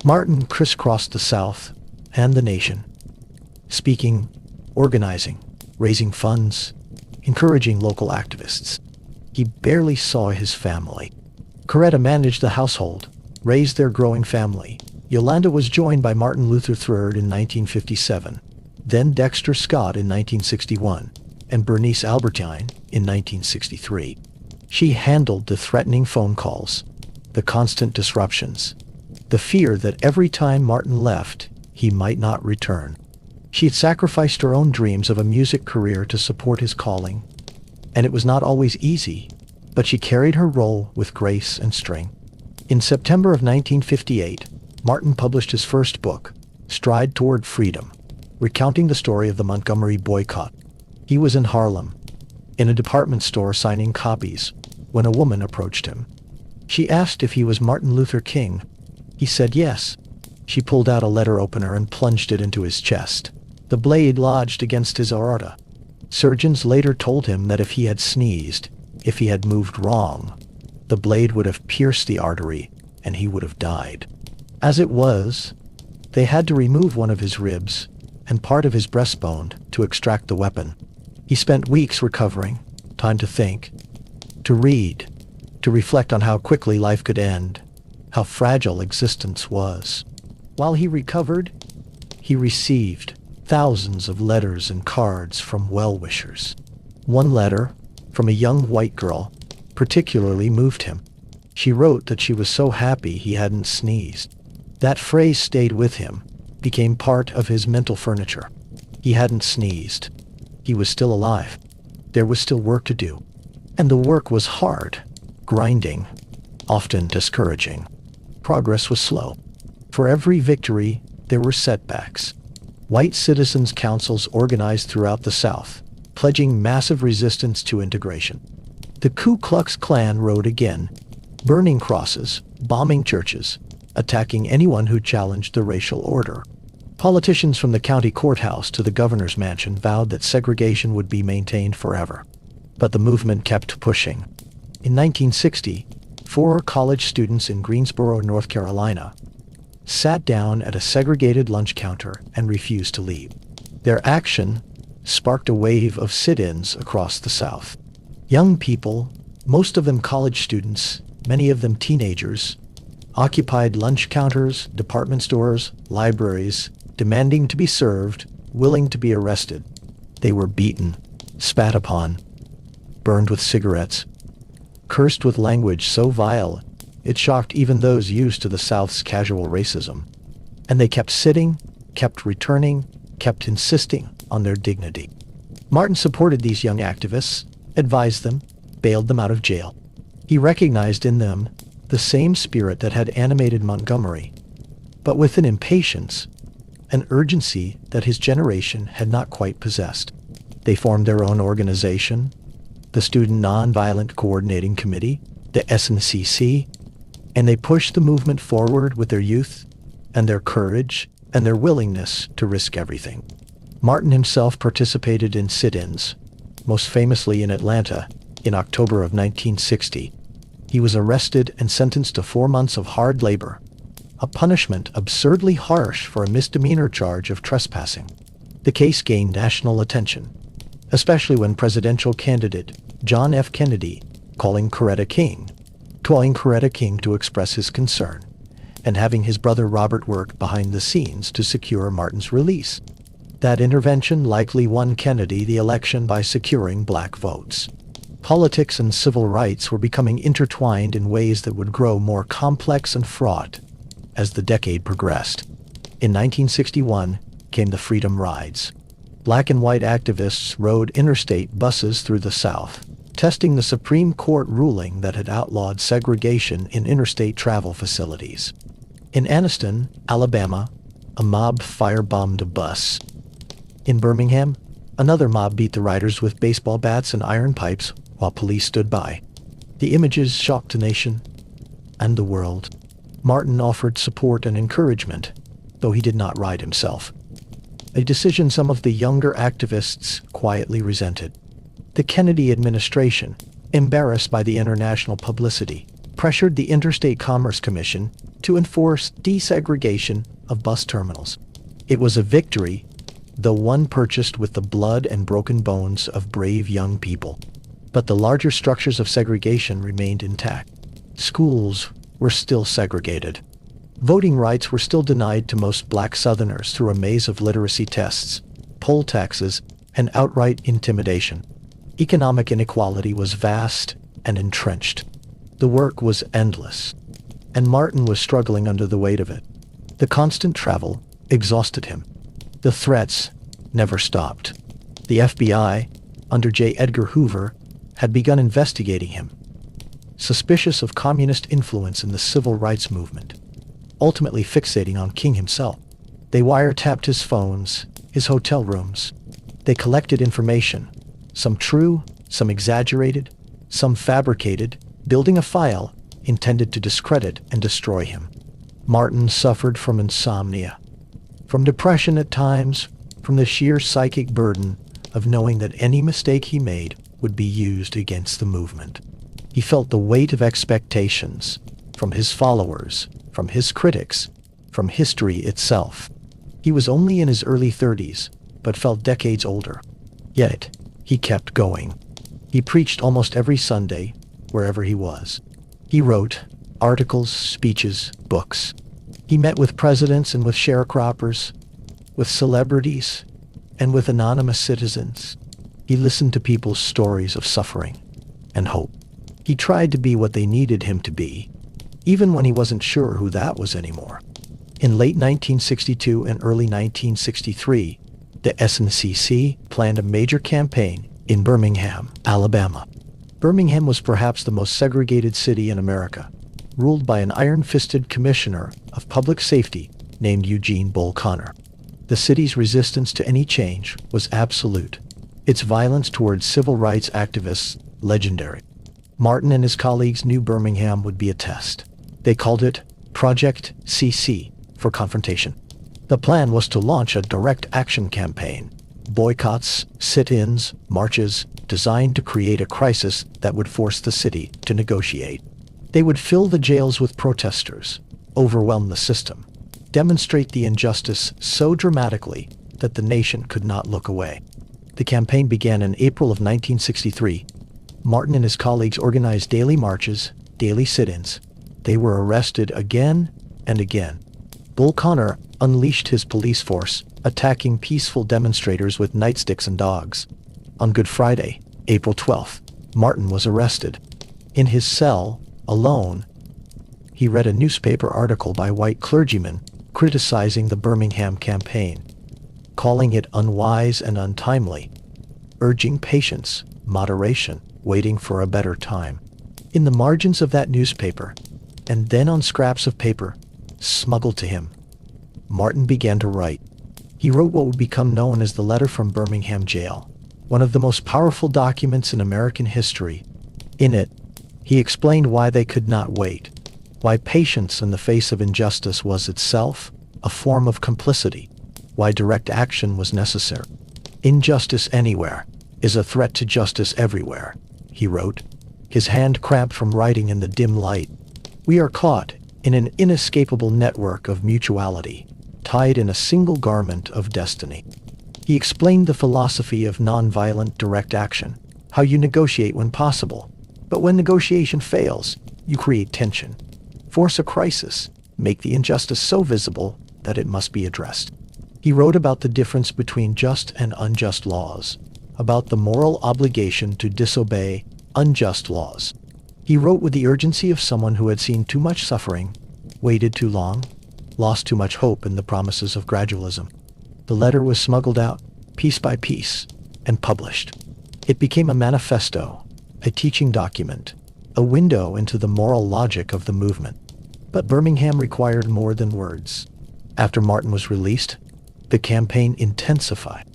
Martin crisscrossed the South and the nation, speaking, organizing, raising funds, encouraging local activists. He barely saw his family. Coretta managed the household, raised their growing family. Yolanda was joined by Martin Luther III in 1957, then Dexter Scott in 1961, and Bernice Albertine in 1963. She handled the threatening phone calls, the constant disruptions, the fear that every time Martin left, he might not return. She had sacrificed her own dreams of a music career to support his calling, and it was not always easy, but she carried her role with grace and strength. In September of 1958, Martin published his first book, Stride Toward Freedom, recounting the story of the Montgomery boycott. He was in Harlem, in a department store signing copies, when a woman approached him. She asked if he was Martin Luther King. He said yes. She pulled out a letter opener and plunged it into his chest. The blade lodged against his aorta. Surgeons later told him that if he had sneezed, if he had moved wrong, the blade would have pierced the artery and he would have died. As it was, they had to remove one of his ribs and part of his breastbone to extract the weapon. He spent weeks recovering, time to think, to read, to reflect on how quickly life could end, how fragile existence was. While he recovered, he received thousands of letters and cards from well-wishers. One letter, from a young white girl, particularly moved him. She wrote that she was so happy he hadn't sneezed. That phrase stayed with him, became part of his mental furniture. He hadn't sneezed. He was still alive. There was still work to do. And the work was hard, grinding, often discouraging. Progress was slow. For every victory, there were setbacks. White citizens' councils organized throughout the South, pledging massive resistance to integration. The Ku Klux Klan rode again, burning crosses, bombing churches, attacking anyone who challenged the racial order. Politicians from the county courthouse to the governor's mansion vowed that segregation would be maintained forever. But the movement kept pushing. In 1960, 4 college students in Greensboro, North Carolina, sat down at a segregated lunch counter and refused to leave. Their action sparked a wave of sit-ins across the South. Young people, most of them college students, many of them teenagers, occupied lunch counters, department stores, libraries, demanding to be served, willing to be arrested. They were beaten, spat upon, burned with cigarettes, cursed with language so vile it shocked even those used to the South's casual racism. And they kept sitting, kept returning, kept insisting on their dignity. Martin supported these young activists, advised them, bailed them out of jail. He recognized in them the same spirit that had animated Montgomery, but with an impatience, an urgency that his generation had not quite possessed. They formed their own organization, the Student Nonviolent Coordinating Committee, the SNCC, and they pushed the movement forward with their youth and their courage and their willingness to risk everything. Martin himself participated in sit-ins, most famously in Atlanta, in October of 1960. He was arrested and sentenced to 4 months of hard labor, a punishment absurdly harsh for a misdemeanor charge of trespassing. The case gained national attention, especially when presidential candidate John F. Kennedy calling Coretta King to express his concern, and having his brother Robert work behind the scenes to secure Martin's release. That intervention likely won Kennedy the election by securing black votes. Politics and civil rights were becoming intertwined in ways that would grow more complex and fraught as the decade progressed. In 1961 came the Freedom Rides. Black and white activists rode interstate buses through the South, testing the Supreme Court ruling that had outlawed segregation in interstate travel facilities. In Anniston, Alabama, a mob firebombed a bus. In Birmingham, another mob beat the riders with baseball bats and iron pipes while police stood by. The images shocked the nation and the world. Martin offered support and encouragement, though he did not ride himself, a decision some of the younger activists quietly resented. The Kennedy administration, embarrassed by the international publicity, pressured the Interstate Commerce Commission to enforce desegregation of bus terminals. It was a victory, though one purchased with the blood and broken bones of brave young people. But the larger structures of segregation remained intact. Schools were still segregated. Voting rights were still denied to most black Southerners through a maze of literacy tests, poll taxes, and outright intimidation. Economic inequality was vast and entrenched. The work was endless, and Martin was struggling under the weight of it. The constant travel exhausted him. The threats never stopped. The FBI, under J. Edgar Hoover, had begun investigating him, suspicious of communist influence in the civil rights movement, ultimately fixating on King himself. They wiretapped his phones, his hotel rooms. They collected information, some true, some exaggerated, some fabricated, building a file intended to discredit and destroy him. Martin suffered from insomnia, from depression at times, from the sheer psychic burden of knowing that any mistake he made would be used against the movement. He felt the weight of expectations from his followers, from his critics, from history itself. He was only in his early 30s, but felt decades older. Yet, he kept going. He preached almost every Sunday, wherever he was. He wrote articles, speeches, books. He met with presidents and with sharecroppers, with celebrities, and with anonymous citizens. He listened to people's stories of suffering and hope. He tried to be what they needed him to be, even when he wasn't sure who that was anymore. In late 1962 and early 1963, the SNCC planned a major campaign in Birmingham, Alabama. Birmingham was perhaps the most segregated city in America. ruled by an iron-fisted commissioner of public safety named Eugene Bull Connor. The city's resistance to any change was absolute. Its violence towards civil rights activists, legendary. Martin and his colleagues knew Birmingham would be a test. They called it Project CC for confrontation. The plan was to launch a direct action campaign, boycotts, sit-ins, marches, designed to create a crisis that would force the city to negotiate. They would fill the jails with protesters, overwhelm the system, demonstrate the injustice so dramatically that the nation could not look away. The campaign began in April of 1963. Martin and his colleagues organized daily marches, daily sit-ins. They were arrested again and again. Bull Connor unleashed his police force, attacking peaceful demonstrators with nightsticks and dogs. On Good Friday, April 12th, Martin was arrested. In his cell, alone, he read a newspaper article by white clergymen criticizing the Birmingham campaign, calling it unwise and untimely, urging patience, moderation, waiting for a better time. In the margins of that newspaper, and then on scraps of paper smuggled to him, Martin began to write. He wrote what would become known as the Letter from Birmingham Jail, one of the most powerful documents in American history. In it, he explained why they could not wait, why patience in the face of injustice was itself a form of complicity, why direct action was necessary. Injustice anywhere is a threat to justice everywhere, he wrote, his hand cramped from writing in the dim light. We are caught in an inescapable network of mutuality, tied in a single garment of destiny. He explained the philosophy of nonviolent direct action, how you negotiate when possible, but when negotiation fails, you create tension, force a crisis, make the injustice so visible that it must be addressed. He wrote about the difference between just and unjust laws, about the moral obligation to disobey unjust laws. He wrote with the urgency of someone who had seen too much suffering, waited too long, lost too much hope in the promises of gradualism. The letter was smuggled out, piece by piece, and published. It became a manifesto, a teaching document, a window into the moral logic of the movement. But Birmingham required more than words. After Martin was released, the campaign intensified.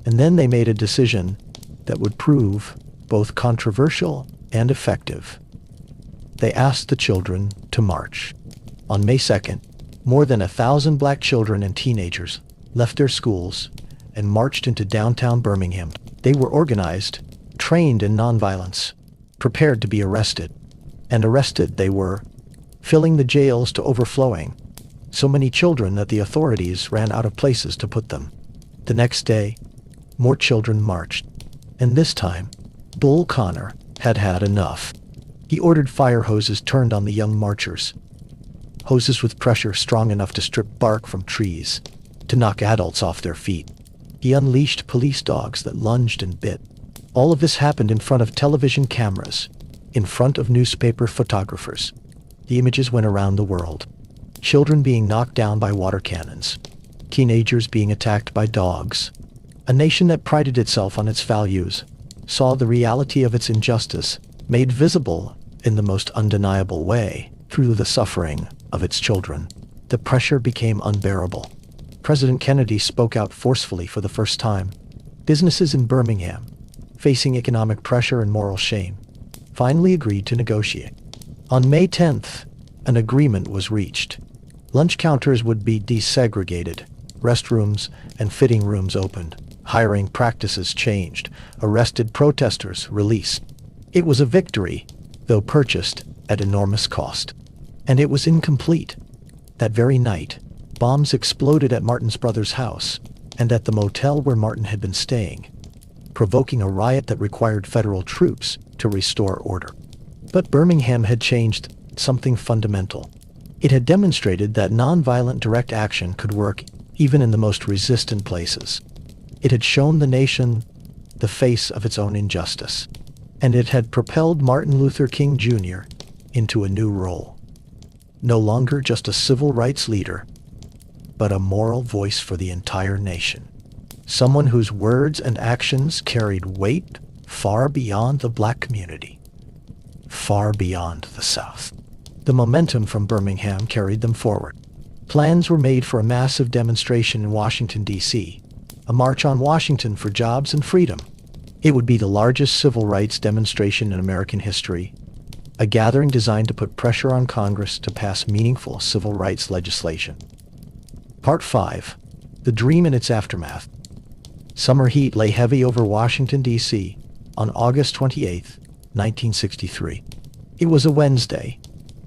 And then they made a decision that would prove both controversial and effective. They asked the children to march. On May 2nd, more than 1,000 black children and teenagers left their schools and marched into downtown Birmingham. They were organized, trained in nonviolence, prepared to be arrested. And arrested they were, filling the jails to overflowing. So many children that the authorities ran out of places to put them. The next day, more children marched. And this time, Bull Connor had had enough. He ordered fire hoses turned on the young marchers. Hoses with pressure strong enough to strip bark from trees, to knock adults off their feet. He unleashed police dogs that lunged and bit. All of this happened in front of television cameras, in front of newspaper photographers. The images went around the world. Children being knocked down by water cannons. Teenagers being attacked by dogs. A nation that prided itself on its values saw the reality of its injustice made visible in the most undeniable way through the suffering of its children. The pressure became unbearable. President Kennedy spoke out forcefully for the first time. Businesses in Birmingham, facing economic pressure and moral shame, finally agreed to negotiate. On May 10th, an agreement was reached. Lunch counters would be desegregated, restrooms and fitting rooms opened, hiring practices changed, arrested protesters released. It was a victory, though purchased at enormous cost. And it was incomplete. That very night, bombs exploded at Martin's brother's house and at the motel where Martin had been staying, provoking a riot that required federal troops to restore order. But Birmingham had changed something fundamental. It had demonstrated that nonviolent direct action could work even in the most resistant places. It had shown the nation the face of its own injustice. And it had propelled Martin Luther King Jr. into a new role. No longer just a civil rights leader, but a moral voice for the entire nation. Someone whose words and actions carried weight far beyond the black community, far beyond the South. The momentum from Birmingham carried them forward. Plans were made for a massive demonstration in Washington, D.C., a march on Washington for jobs and freedom. It would be the largest civil rights demonstration in American history, a gathering designed to put pressure on Congress to pass meaningful civil rights legislation. Part 5. The Dream and its Aftermath. Summer heat lay heavy over Washington, D.C. on August 28, 1963. It was a Wednesday,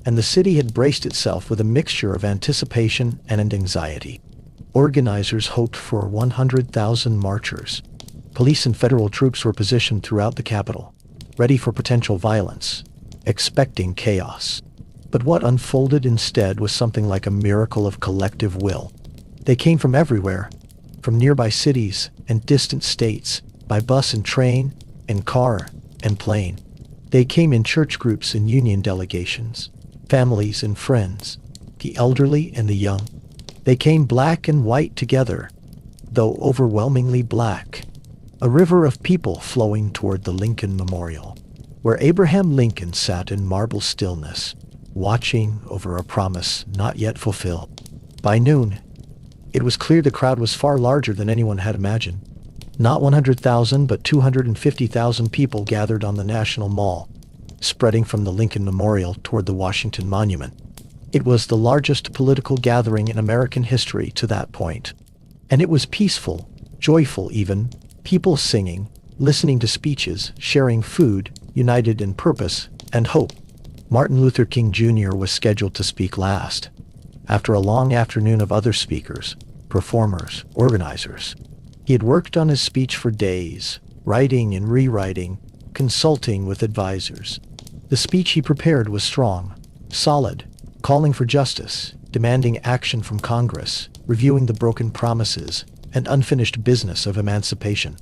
and the city had braced itself with a mixture of anticipation and anxiety. Organizers hoped for 100,000 marchers. Police and federal troops were positioned throughout the capital, ready for potential violence, expecting chaos. But what unfolded instead was something like a miracle of collective will. They came from everywhere, from nearby cities and distant states, by bus and train, and car and plane. They came in church groups and union delegations, families and friends, the elderly and the young. They came black and white together, though overwhelmingly black. A river of people flowing toward the Lincoln Memorial, where Abraham Lincoln sat in marble stillness, watching over a promise not yet fulfilled. By noon, it was clear the crowd was far larger than anyone had imagined. Not 100,000, but 250,000 people gathered on the National Mall, spreading from the Lincoln Memorial toward the Washington Monument. It was the largest political gathering in American history to that point. And it was peaceful, joyful even, people singing, listening to speeches, sharing food, united in purpose and hope. Martin Luther King Jr. was scheduled to speak last. After a long afternoon of other speakers, performers, organizers, he had worked on his speech for days, writing and rewriting, consulting with advisors. The speech he prepared was strong, solid, calling for justice, demanding action from Congress, reviewing the broken promises and unfinished business of emancipation.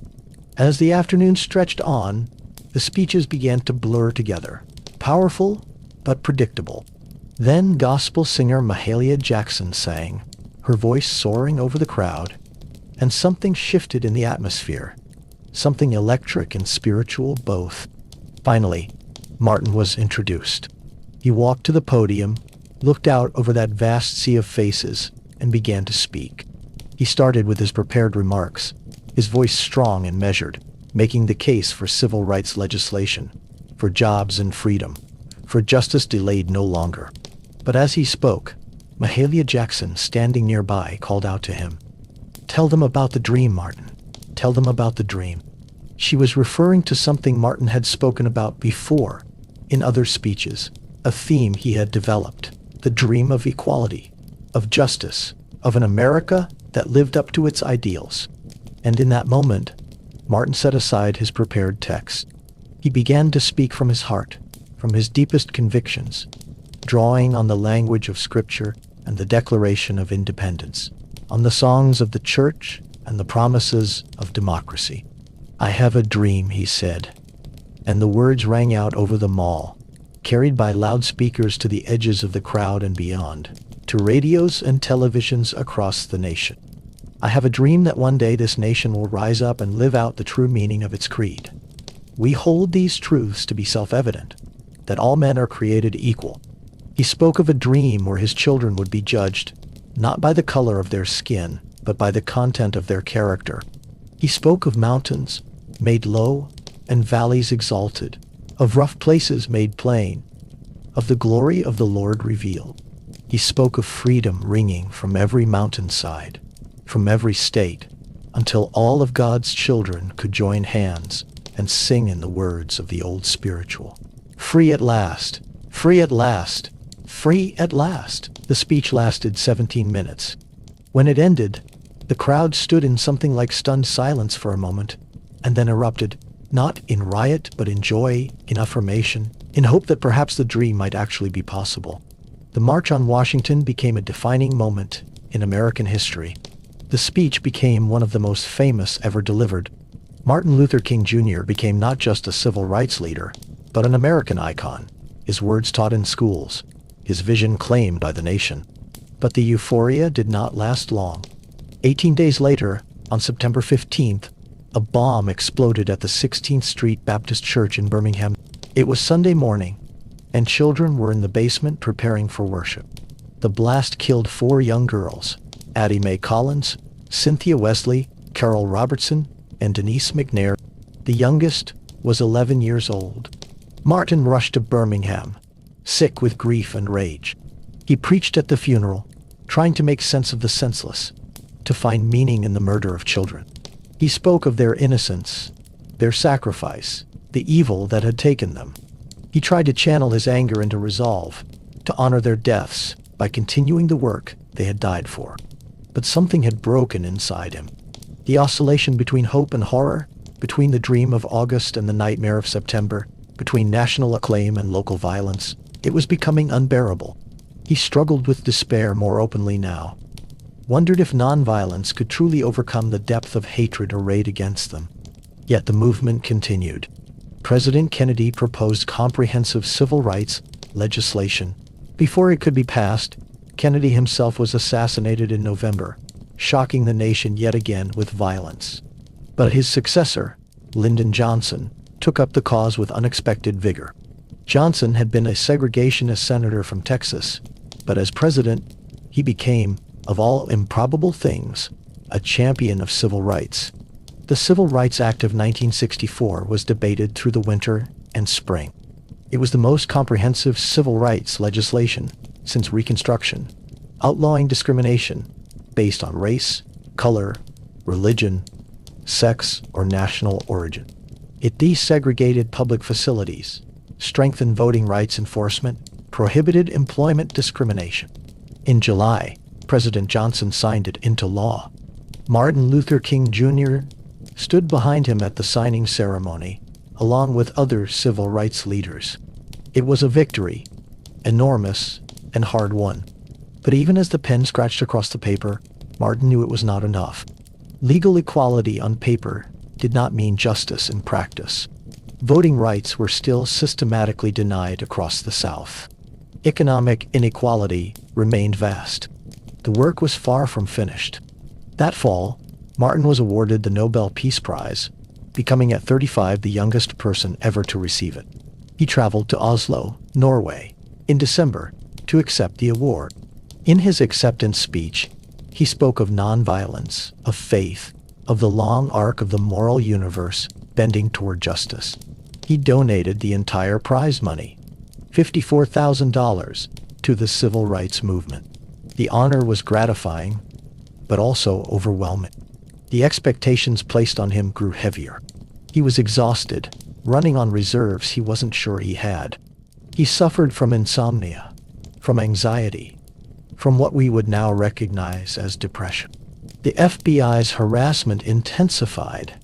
As the afternoon stretched on, the speeches began to blur together, powerful but predictable. Then gospel singer Mahalia Jackson sang, her voice soaring over the crowd, and something shifted in the atmosphere, something electric and spiritual both. Finally, Martin was introduced. He walked to the podium, looked out over that vast sea of faces, and began to speak. He started with his prepared remarks, his voice strong and measured, making the case for civil rights legislation, for jobs and freedom, for justice delayed no longer. But as he spoke, Mahalia Jackson, standing nearby, called out to him, "Tell them about the dream, Martin. Tell them about the dream." She was referring to something Martin had spoken about before, in other speeches, a theme he had developed, the dream of equality, of justice, of an America that lived up to its ideals. And in that moment, Martin set aside his prepared text. He began to speak from his heart, from his deepest convictions, drawing on the language of Scripture and the Declaration of Independence, on the songs of the church and the promises of democracy. "I have a dream," he said, and the words rang out over the mall, carried by loudspeakers to the edges of the crowd and beyond, to radios and televisions across the nation. "I have a dream that one day this nation will rise up and live out the true meaning of its creed. We hold these truths to be self-evident, that all men are created equal." He spoke of a dream where his children would be judged, not by the color of their skin, but by the content of their character. He spoke of mountains made low and valleys exalted, of rough places made plain, of the glory of the Lord revealed. He spoke of freedom ringing from every mountainside, from every state, until all of God's children could join hands and sing in the words of the old spiritual. "Free at last, free at last, free at last." The speech lasted 17 minutes. When it ended, the crowd stood in something like stunned silence for a moment, and then erupted, not in riot but in joy, in affirmation, in hope that perhaps the dream might actually be possible. The March on Washington became a defining moment in American history. The speech became one of the most famous ever delivered. Martin Luther King Jr. became not just a civil rights leader, but an American icon, his words taught in schools, his vision claimed by the nation. But the euphoria did not last long. 18 days later, on September 15th, a bomb exploded at the 16th Street Baptist Church in Birmingham. It was Sunday morning, and children were in the basement preparing for worship. The blast killed 4 young girls, Addie Mae Collins, Cynthia Wesley, Carol Robertson, and Denise McNair. The youngest was 11 years old. Martin rushed to Birmingham, sick with grief and rage. He preached at the funeral, trying to make sense of the senseless, to find meaning in the murder of children. He spoke of their innocence, their sacrifice, the evil that had taken them. He tried to channel his anger into resolve, to honor their deaths by continuing the work they had died for. But something had broken inside him. The oscillation between hope and horror, between the dream of August and the nightmare of September, between national acclaim and local violence, it was becoming unbearable. He struggled with despair more openly now, wondered if nonviolence could truly overcome the depth of hatred arrayed against them. Yet the movement continued. President Kennedy proposed comprehensive civil rights legislation. Before it could be passed, Kennedy himself was assassinated in November, shocking the nation yet again with violence. But his successor, Lyndon Johnson, took up the cause with unexpected vigor. Johnson had been a segregationist senator from Texas, but as president, he became, of all improbable things, a champion of civil rights. The Civil Rights Act of 1964 was debated through the winter and spring. It was the most comprehensive civil rights legislation since Reconstruction, outlawing discrimination based on race, color, religion, sex, or national origin. It desegregated public facilities, strengthened voting rights enforcement, prohibited employment discrimination. In July, President Johnson signed it into law. Martin Luther King Jr. stood behind him at the signing ceremony, along with other civil rights leaders. It was a victory, enormous and hard-won. But even as the pen scratched across the paper, Martin knew it was not enough. Legal equality on paper did not mean justice in practice. Voting rights were still systematically denied across the South. Economic inequality remained vast. The work was far from finished. That fall, Martin was awarded the Nobel Peace Prize, becoming at 35 the youngest person ever to receive it. He traveled to Oslo, Norway, in December to accept the award. In his acceptance speech, he spoke of nonviolence, of faith, of the long arc of the moral universe bending toward justice. He donated the entire prize money, $54,000, to the civil rights movement. The honor was gratifying, but also overwhelming. The expectations placed on him grew heavier. He was exhausted, running on reserves he wasn't sure he had. He suffered from insomnia, from anxiety, from what we would now recognize as depression. The FBI's harassment intensified.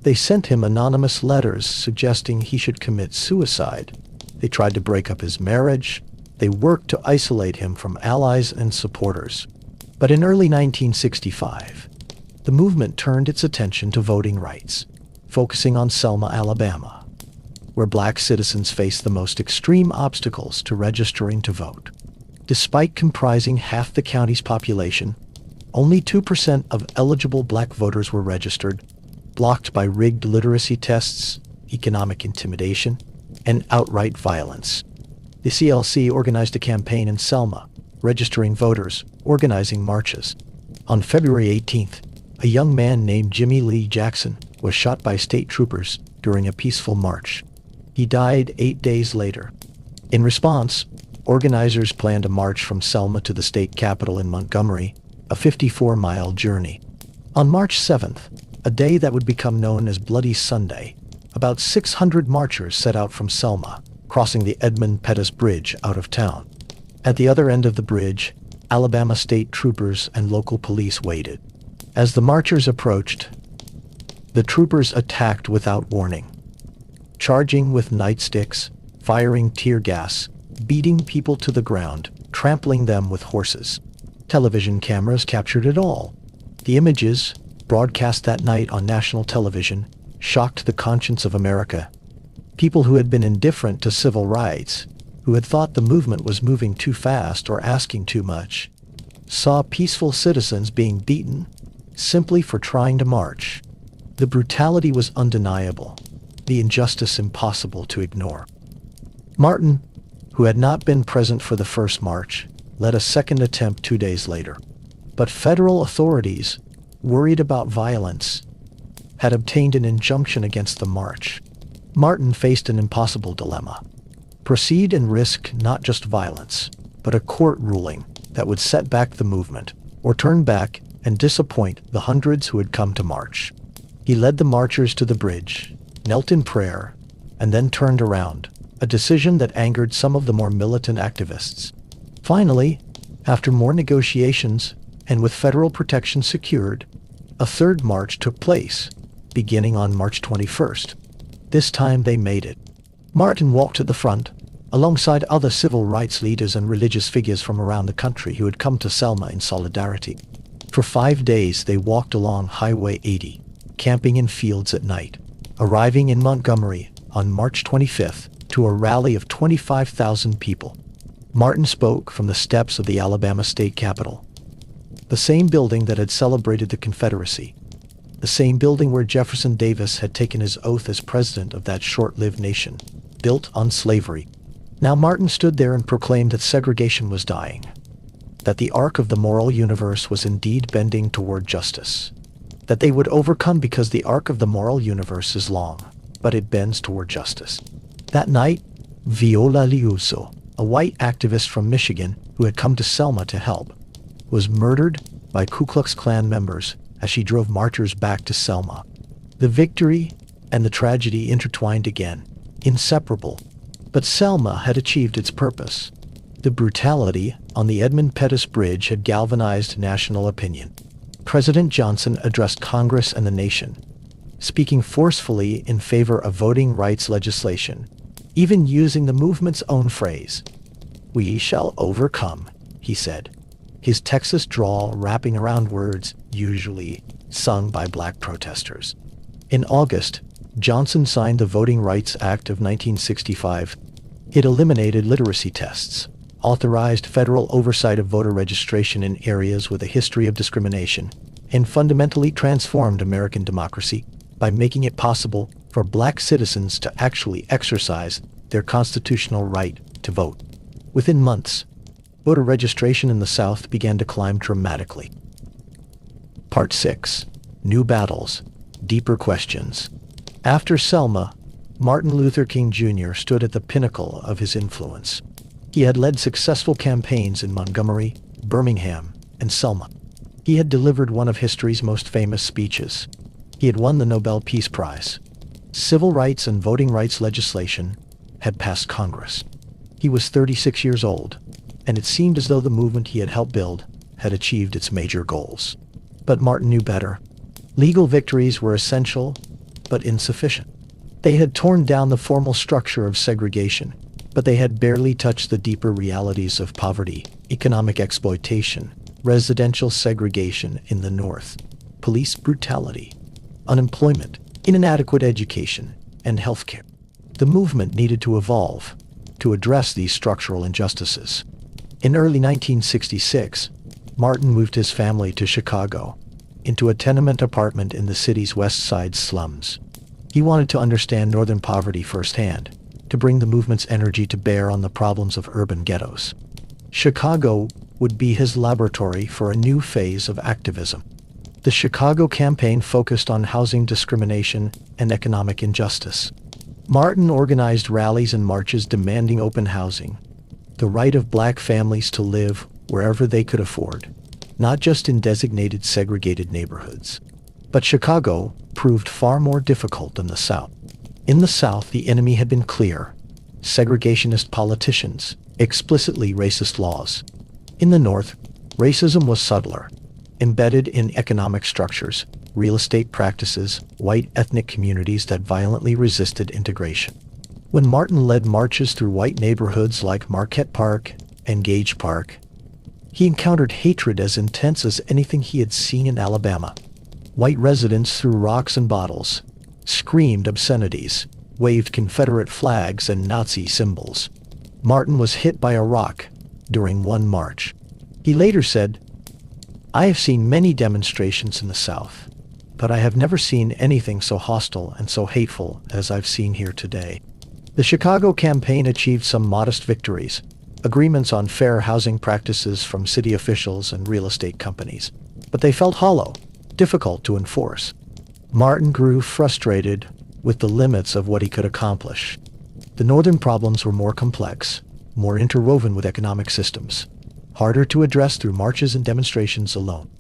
They sent him anonymous letters suggesting he should commit suicide. They tried to break up his marriage. They worked to isolate him from allies and supporters. But in early 1965, the movement turned its attention to voting rights, focusing on Selma, Alabama, where black citizens faced the most extreme obstacles to registering to vote. Despite comprising half the county's population, only 2% of eligible black voters were registered, blocked by rigged literacy tests, economic intimidation, and outright violence. The CLC organized a campaign in Selma, registering voters, organizing marches. On February 18th, a young man named Jimmy Lee Jackson was shot by state troopers during a peaceful march. He died 8 days later. In response, organizers planned a march from Selma to the state capitol in Montgomery, a 54-mile journey. On March 7th, a day that would become known as Bloody Sunday, about 600 marchers set out from Selma, crossing the Edmund Pettus Bridge out of town. At the other end of the bridge, Alabama state troopers and local police waited. As the marchers approached, the troopers attacked without warning, charging with nightsticks, firing tear gas, beating people to the ground, trampling them with horses. Television cameras captured it all. The images, broadcast that night on national television, shocked the conscience of America. People who had been indifferent to civil rights, who had thought the movement was moving too fast or asking too much, saw peaceful citizens being beaten simply for trying to march. The brutality was undeniable, the injustice impossible to ignore. Martin, who had not been present for the first march, led a second attempt 2 days later. But federal authorities, worried about violence, had obtained an injunction against the march. Martin faced an impossible dilemma: proceed and risk not just violence, but a court ruling that would set back the movement, or turn back and disappoint the hundreds who had come to march. He led the marchers to the bridge, knelt in prayer, and then turned around, a decision that angered some of the more militant activists. Finally, after more negotiations, and with federal protection secured, a third march took place, beginning on March 21st. This time they made it. Martin walked to the front, alongside other civil rights leaders and religious figures from around the country who had come to Selma in solidarity. For 5 days they walked along Highway 80, camping in fields at night, arriving in Montgomery on March 25th to a rally of 25,000 people. Martin spoke from the steps of the Alabama State Capitol, the same building that had celebrated the Confederacy, the same building where Jefferson Davis had taken his oath as president of that short-lived nation, built on slavery. Now Martin stood there and proclaimed that segregation was dying, that the arc of the moral universe was indeed bending toward justice, that they would overcome because the arc of the moral universe is long, but it bends toward justice. That night, Viola Liuzzo, a white activist from Michigan who had come to Selma to help, was murdered by Ku Klux Klan members as she drove marchers back to Selma. The victory and the tragedy intertwined again, inseparable. But Selma had achieved its purpose. The brutality on the Edmund Pettus Bridge had galvanized national opinion. President Johnson addressed Congress and the nation, speaking forcefully in favor of voting rights legislation, even using the movement's own phrase. "We shall overcome," he said, his Texas drawl wrapping around words usually sung by black protesters. In August, Johnson signed the Voting Rights Act of 1965. It eliminated literacy tests, authorized federal oversight of voter registration in areas with a history of discrimination, and fundamentally transformed American democracy by making it possible for black citizens to actually exercise their constitutional right to vote. Within months, voter registration in the South began to climb dramatically. Part 6. New Battles, Deeper Questions. After Selma, Martin Luther King Jr. stood at the pinnacle of his influence. He had led successful campaigns in Montgomery, Birmingham, and Selma. He had delivered one of history's most famous speeches. He had won the Nobel Peace Prize. Civil rights and voting rights legislation had passed Congress. He was 36 years old, and it seemed as though the movement he had helped build had achieved its major goals. But Martin knew better. Legal victories were essential, but insufficient. They had torn down the formal structure of segregation, but they had barely touched the deeper realities of poverty, economic exploitation, residential segregation in the North, police brutality, unemployment, inadequate education, and healthcare. The movement needed to evolve to address these structural injustices. In early 1966, Martin moved his family to Chicago, into a tenement apartment in the city's West Side slums. He wanted to understand northern poverty firsthand, to bring the movement's energy to bear on the problems of urban ghettos. Chicago would be his laboratory for a new phase of activism. The Chicago campaign focused on housing discrimination and economic injustice. Martin organized rallies and marches demanding open housing, the right of black families to live wherever they could afford, not just in designated segregated neighborhoods. But Chicago proved far more difficult than the South. In the South, the enemy had been clear: segregationist politicians, explicitly racist laws. In the North, racism was subtler, embedded in economic structures, real estate practices, white ethnic communities that violently resisted integration. When Martin led marches through white neighborhoods like Marquette Park and Gage Park, he encountered hatred as intense as anything he had seen in Alabama. White residents threw rocks and bottles, screamed obscenities, waved Confederate flags and Nazi symbols. Martin was hit by a rock during one march. He later said, "I have seen many demonstrations in the South, but I have never seen anything so hostile and so hateful as I've seen here today." The Chicago campaign achieved some modest victories, agreements on fair housing practices from city officials and real estate companies, but they felt hollow, difficult to enforce. Martin grew frustrated with the limits of what he could accomplish. The northern problems were more complex, more interwoven with economic systems, harder to address through marches and demonstrations alone.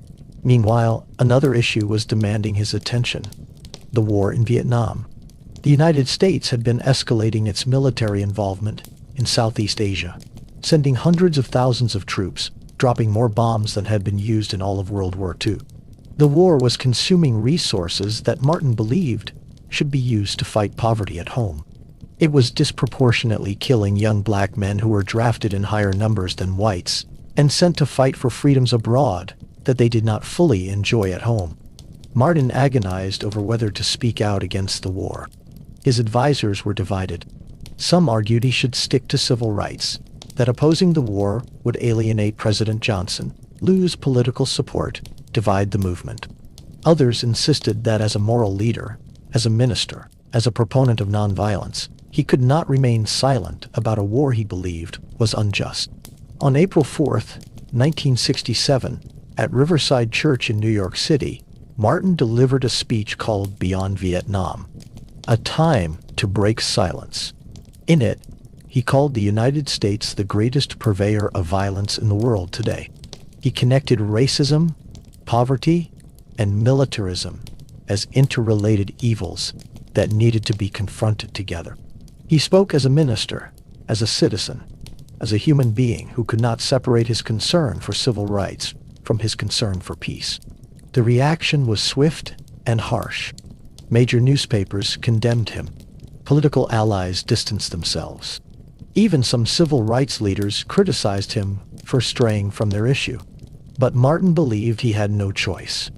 Meanwhile, another issue was demanding his attention: the war in Vietnam. The United States had been escalating its military involvement in Southeast Asia, sending hundreds of thousands of troops, dropping more bombs than had been used in all of World War II. The war was consuming resources that Martin believed should be used to fight poverty at home. It was disproportionately killing young black men who were drafted in higher numbers than whites and sent to fight for freedoms abroad that they did not fully enjoy at home. Martin agonized over whether to speak out against the war. His advisors were divided. Some argued he should stick to civil rights, that opposing the war would alienate President Johnson, lose political support, divide the movement. Others insisted that as a moral leader, as a minister, as a proponent of nonviolence, he could not remain silent about a war he believed was unjust. On April 4, 1967, at Riverside Church in New York City, Martin delivered a speech called Beyond Vietnam, a time to break silence. In it, he called the United States the greatest purveyor of violence in the world today. He connected racism, poverty, and militarism as interrelated evils that needed to be confronted together. He spoke as a minister, as a citizen, as a human being who could not separate his concern for civil rights from his concern for peace. The reaction was swift and harsh. Major newspapers condemned him. Political allies distanced themselves. Even some civil rights leaders criticized him for straying from their issue. But Martin believed he had no choice.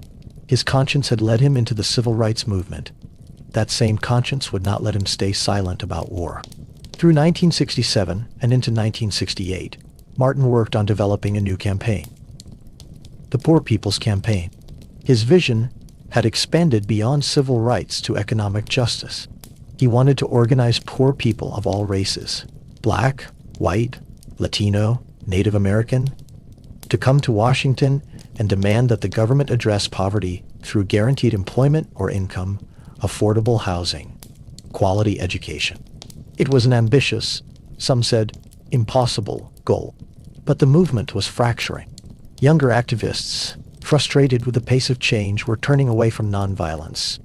His conscience had led him into the civil rights movement. That same conscience would not let him stay silent about war. Through 1967 and into 1968, Martin worked on developing a new campaign: the Poor People's Campaign. His vision had expanded beyond civil rights to economic justice. He wanted to organize poor people of all races, black, white, Latino, Native American, to come to Washington and demand that the government address poverty through guaranteed employment or income, affordable housing, quality education. It was an ambitious, some said impossible, goal. But the movement was fracturing. Younger activists, frustrated with the pace of change, were turning away from nonviolence.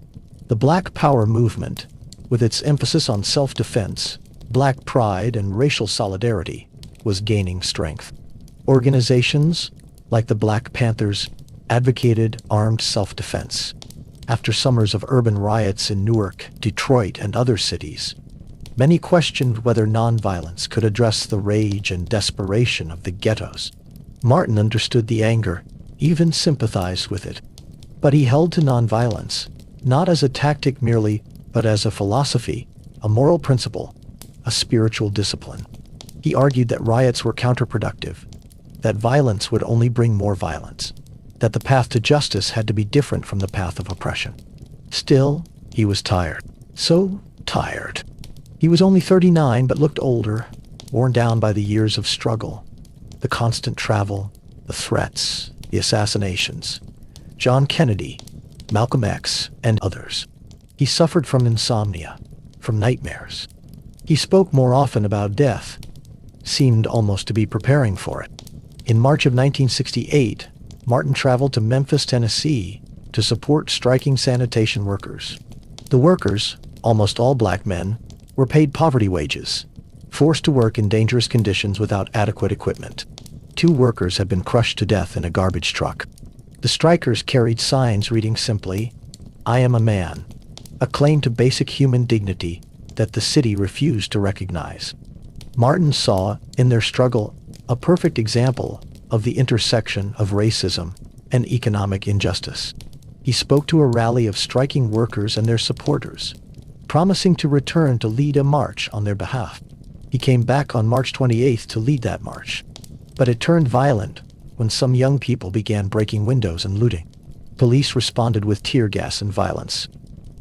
The Black Power movement, with its emphasis on self-defense, black pride, and racial solidarity, was gaining strength. Organizations, like the Black Panthers, advocated armed self-defense. After summers of urban riots in Newark, Detroit, and other cities, many questioned whether nonviolence could address the rage and desperation of the ghettos. Martin understood the anger, even sympathized with it. But he held to nonviolence, not as a tactic merely, but as a philosophy, a moral principle, a spiritual discipline. He argued that riots were counterproductive, that violence would only bring more violence, that the path to justice had to be different from the path of oppression. Still, he was tired. So tired. He was only 39 but looked older, worn down by the years of struggle, the constant travel, the threats, the assassinations. John Kennedy, Malcolm X, and others. He suffered from insomnia, from nightmares. He spoke more often about death, seemed almost to be preparing for it. In March of 1968, Martin traveled to Memphis, Tennessee, to support striking sanitation workers. The workers, almost all black men, were paid poverty wages, forced to work in dangerous conditions without adequate equipment. 2 workers had been crushed to death in a garbage truck. The strikers carried signs reading simply, "I am a man," a claim to basic human dignity that the city refused to recognize. Martin saw, in their struggle, a perfect example of the intersection of racism and economic injustice. He spoke to a rally of striking workers and their supporters, promising to return to lead a march on their behalf. He came back on March 28th to lead that march. But it turned violent when some young people began breaking windows and looting. Police responded with tear gas and violence.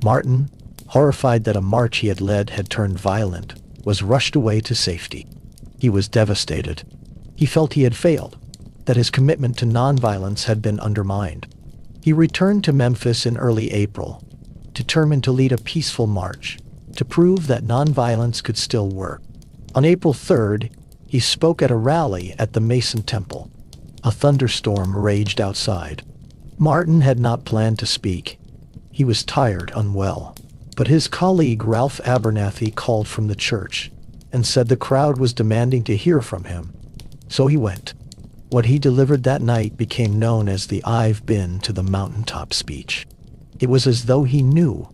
Martin, horrified that a march he had led had turned violent, was rushed away to safety. He was devastated. He felt he had failed, that his commitment to nonviolence had been undermined. He returned to Memphis in early April, determined to lead a peaceful march, to prove that nonviolence could still work. On April 3rd, he spoke at a rally at the Mason Temple. A thunderstorm raged outside. Martin had not planned to speak. He was tired, unwell. But his colleague Ralph Abernathy called from the church and said the crowd was demanding to hear from him. So he went. What he delivered that night became known as the "I've been to the mountaintop" speech. It was as though he knew,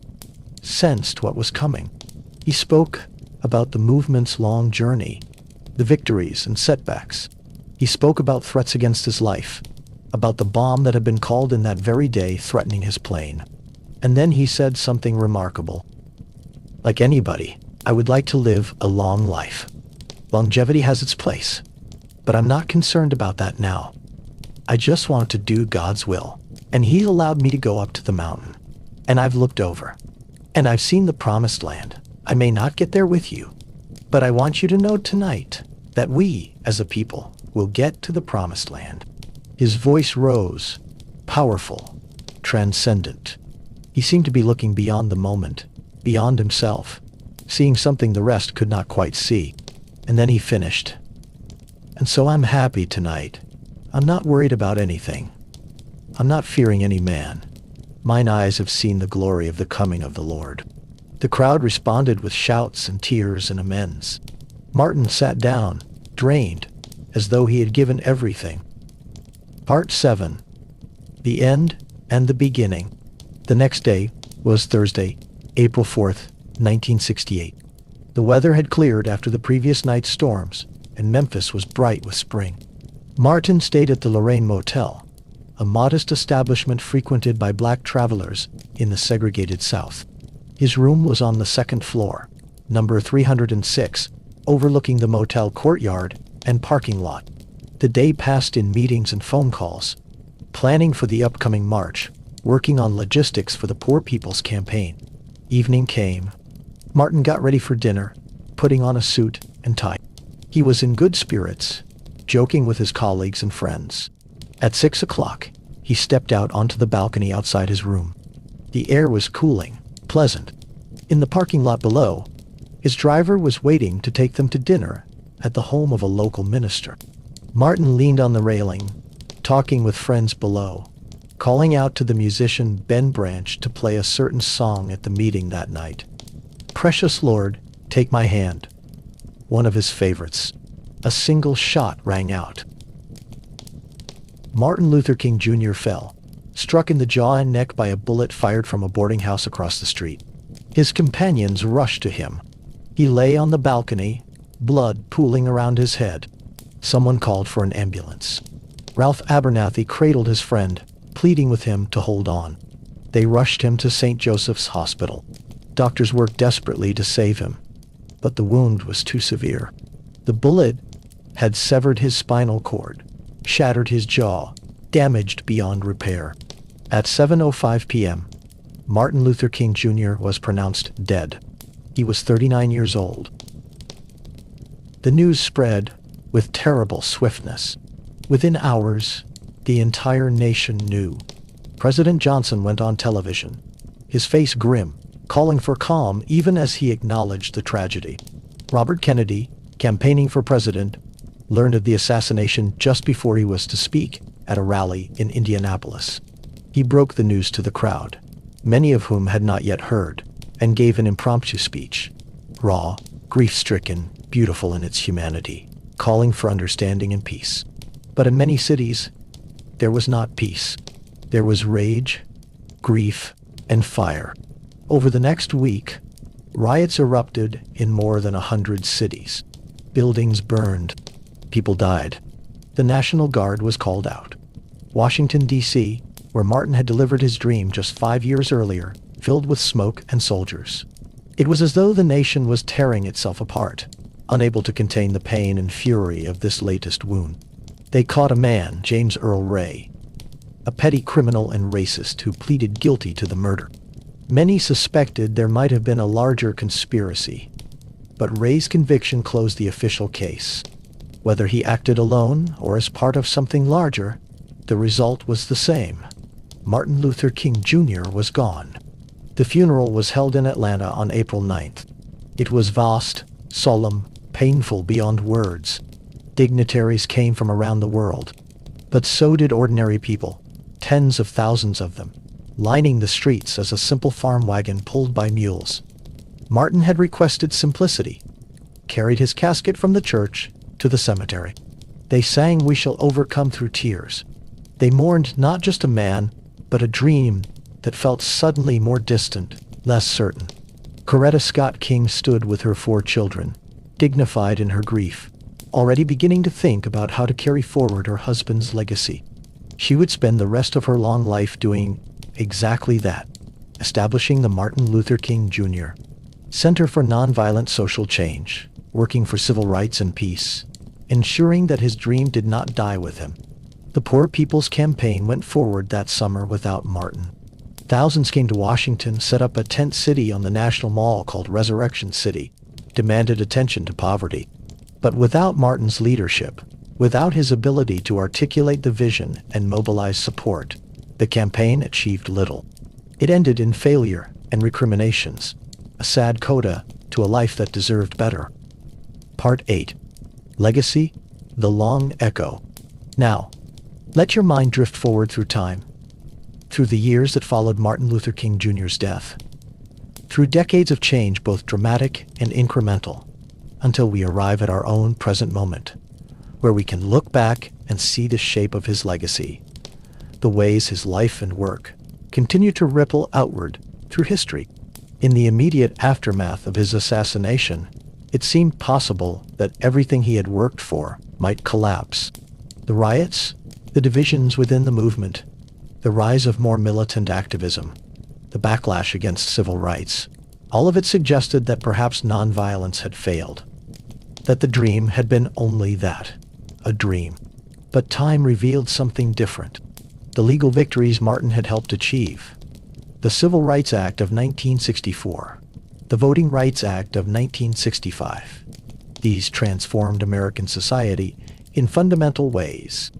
sensed what was coming. He spoke about the movement's long journey, the victories and setbacks. He spoke about threats against his life, about the bomb that had been called in that very day threatening his plane. And then he said something remarkable. Like anybody, I would like to live a long life. Longevity has its place, but I'm not concerned about that now. I just want to do God's will. And he allowed me to go up to the mountain. And I've looked over. And I've seen the promised land. I may not get there with you, but I want you to know tonight that we, as a people, will get to the promised land. His voice rose, powerful, transcendent. He seemed to be looking beyond the moment, beyond himself, seeing something the rest could not quite see. And then he finished. And so I'm happy tonight. I'm not worried about anything. I'm not fearing any man. Mine eyes have seen the glory of the coming of the Lord. The crowd responded with shouts and tears and amens. Martin sat down, drained, as though he had given everything. Part 7. The End and the Beginning. The next day was Thursday, April 4th, 1968. The weather had cleared after the previous night's storms, and Memphis was bright with spring. Martin stayed at the Lorraine Motel, a modest establishment frequented by black travelers in the segregated South. His room was on the second floor, number 306, overlooking the motel courtyard and parking lot. The day passed in meetings and phone calls, planning for the upcoming march, working on logistics for the Poor People's Campaign. Evening came. Martin got ready for dinner, putting on a suit and tie. He was in good spirits, joking with his colleagues and friends. At 6 o'clock, he stepped out onto the balcony outside his room. The air was cooling, pleasant. In the parking lot below, his driver was waiting to take them to dinner at the home of a local minister. Martin leaned on the railing, talking with friends below, calling out to the musician Ben Branch to play a certain song at the meeting that night. "Precious Lord, Take My Hand," one of his favorites. A single shot rang out. Martin Luther King Jr. fell, struck in the jaw and neck by a bullet fired from a boarding house across the street. His companions rushed to him. He lay on the balcony, blood pooling around his head. Someone called for an ambulance. Ralph Abernathy cradled his friend, pleading with him to hold on. They rushed him to St. Joseph's Hospital. Doctors worked desperately to save him, but the wound was too severe. The bullet had severed his spinal cord, shattered his jaw, damaged beyond repair. At 7:05 p.m., Martin Luther King Jr. was pronounced dead. He was 39 years old. The news spread with terrible swiftness. Within hours, the entire nation knew. President Johnson went on television, his face grim, calling for calm even as he acknowledged the tragedy. Robert Kennedy, campaigning for president, learned of the assassination just before he was to speak at a rally in Indianapolis. He broke the news to the crowd, many of whom had not yet heard, and gave an impromptu speech, raw, grief-stricken, beautiful in its humanity, calling for understanding and peace. But in many cities, there was not peace. There was rage, grief, and fire. Over the next week, riots erupted in more than 100 cities. Buildings burned. People died. The National Guard was called out. Washington, D.C., where Martin had delivered his dream just 5 years earlier, filled with smoke and soldiers. It was as though the nation was tearing itself apart, unable to contain the pain and fury of this latest wound. They caught a man, James Earl Ray, a petty criminal and racist who pleaded guilty to the murder. Many suspected there might have been a larger conspiracy, but Ray's conviction closed the official case. Whether he acted alone or as part of something larger, the result was the same. Martin Luther King Jr. was gone. The funeral was held in Atlanta on April 9th. It was vast, solemn, painful beyond words. Dignitaries came from around the world. But so did ordinary people, tens of thousands of them, lining the streets as a simple farm wagon pulled by mules. Martin had requested simplicity, carried his casket from the church to the cemetery. They sang "We Shall Overcome" through tears. They mourned not just a man, but a dream that felt suddenly more distant, less certain. Coretta Scott King stood with her 4 children, dignified in her grief, already beginning to think about how to carry forward her husband's legacy. She would spend the rest of her long life doing exactly that, establishing the Martin Luther King Jr. Center for Nonviolent Social Change, working for civil rights and peace, ensuring that his dream did not die with him. The Poor People's Campaign went forward that summer without Martin. Thousands came to Washington, set up a tent city on the National Mall called Resurrection City, demanded attention to poverty. But without Martin's leadership, without his ability to articulate the vision and mobilize support, the campaign achieved little. It ended in failure and recriminations, a sad coda to a life that deserved better. Part 8. Legacy, the Long Echo. Now, let your mind drift forward through time, through the years that followed Martin Luther King Jr.'s death, through decades of change both dramatic and incremental, until we arrive at our own present moment, where we can look back and see the shape of his legacy, the ways his life and work continue to ripple outward through history. In the immediate aftermath of his assassination, it seemed possible that everything he had worked for might collapse. The riots, the divisions within the movement, the rise of more militant activism, the backlash against civil rights, all of it suggested that perhaps nonviolence had failed, that the dream had been only that, a dream. But time revealed something different. The legal victories Martin had helped achieve, the Civil Rights Act of 1964, the Voting Rights Act of 1965, these transformed American society in fundamental ways.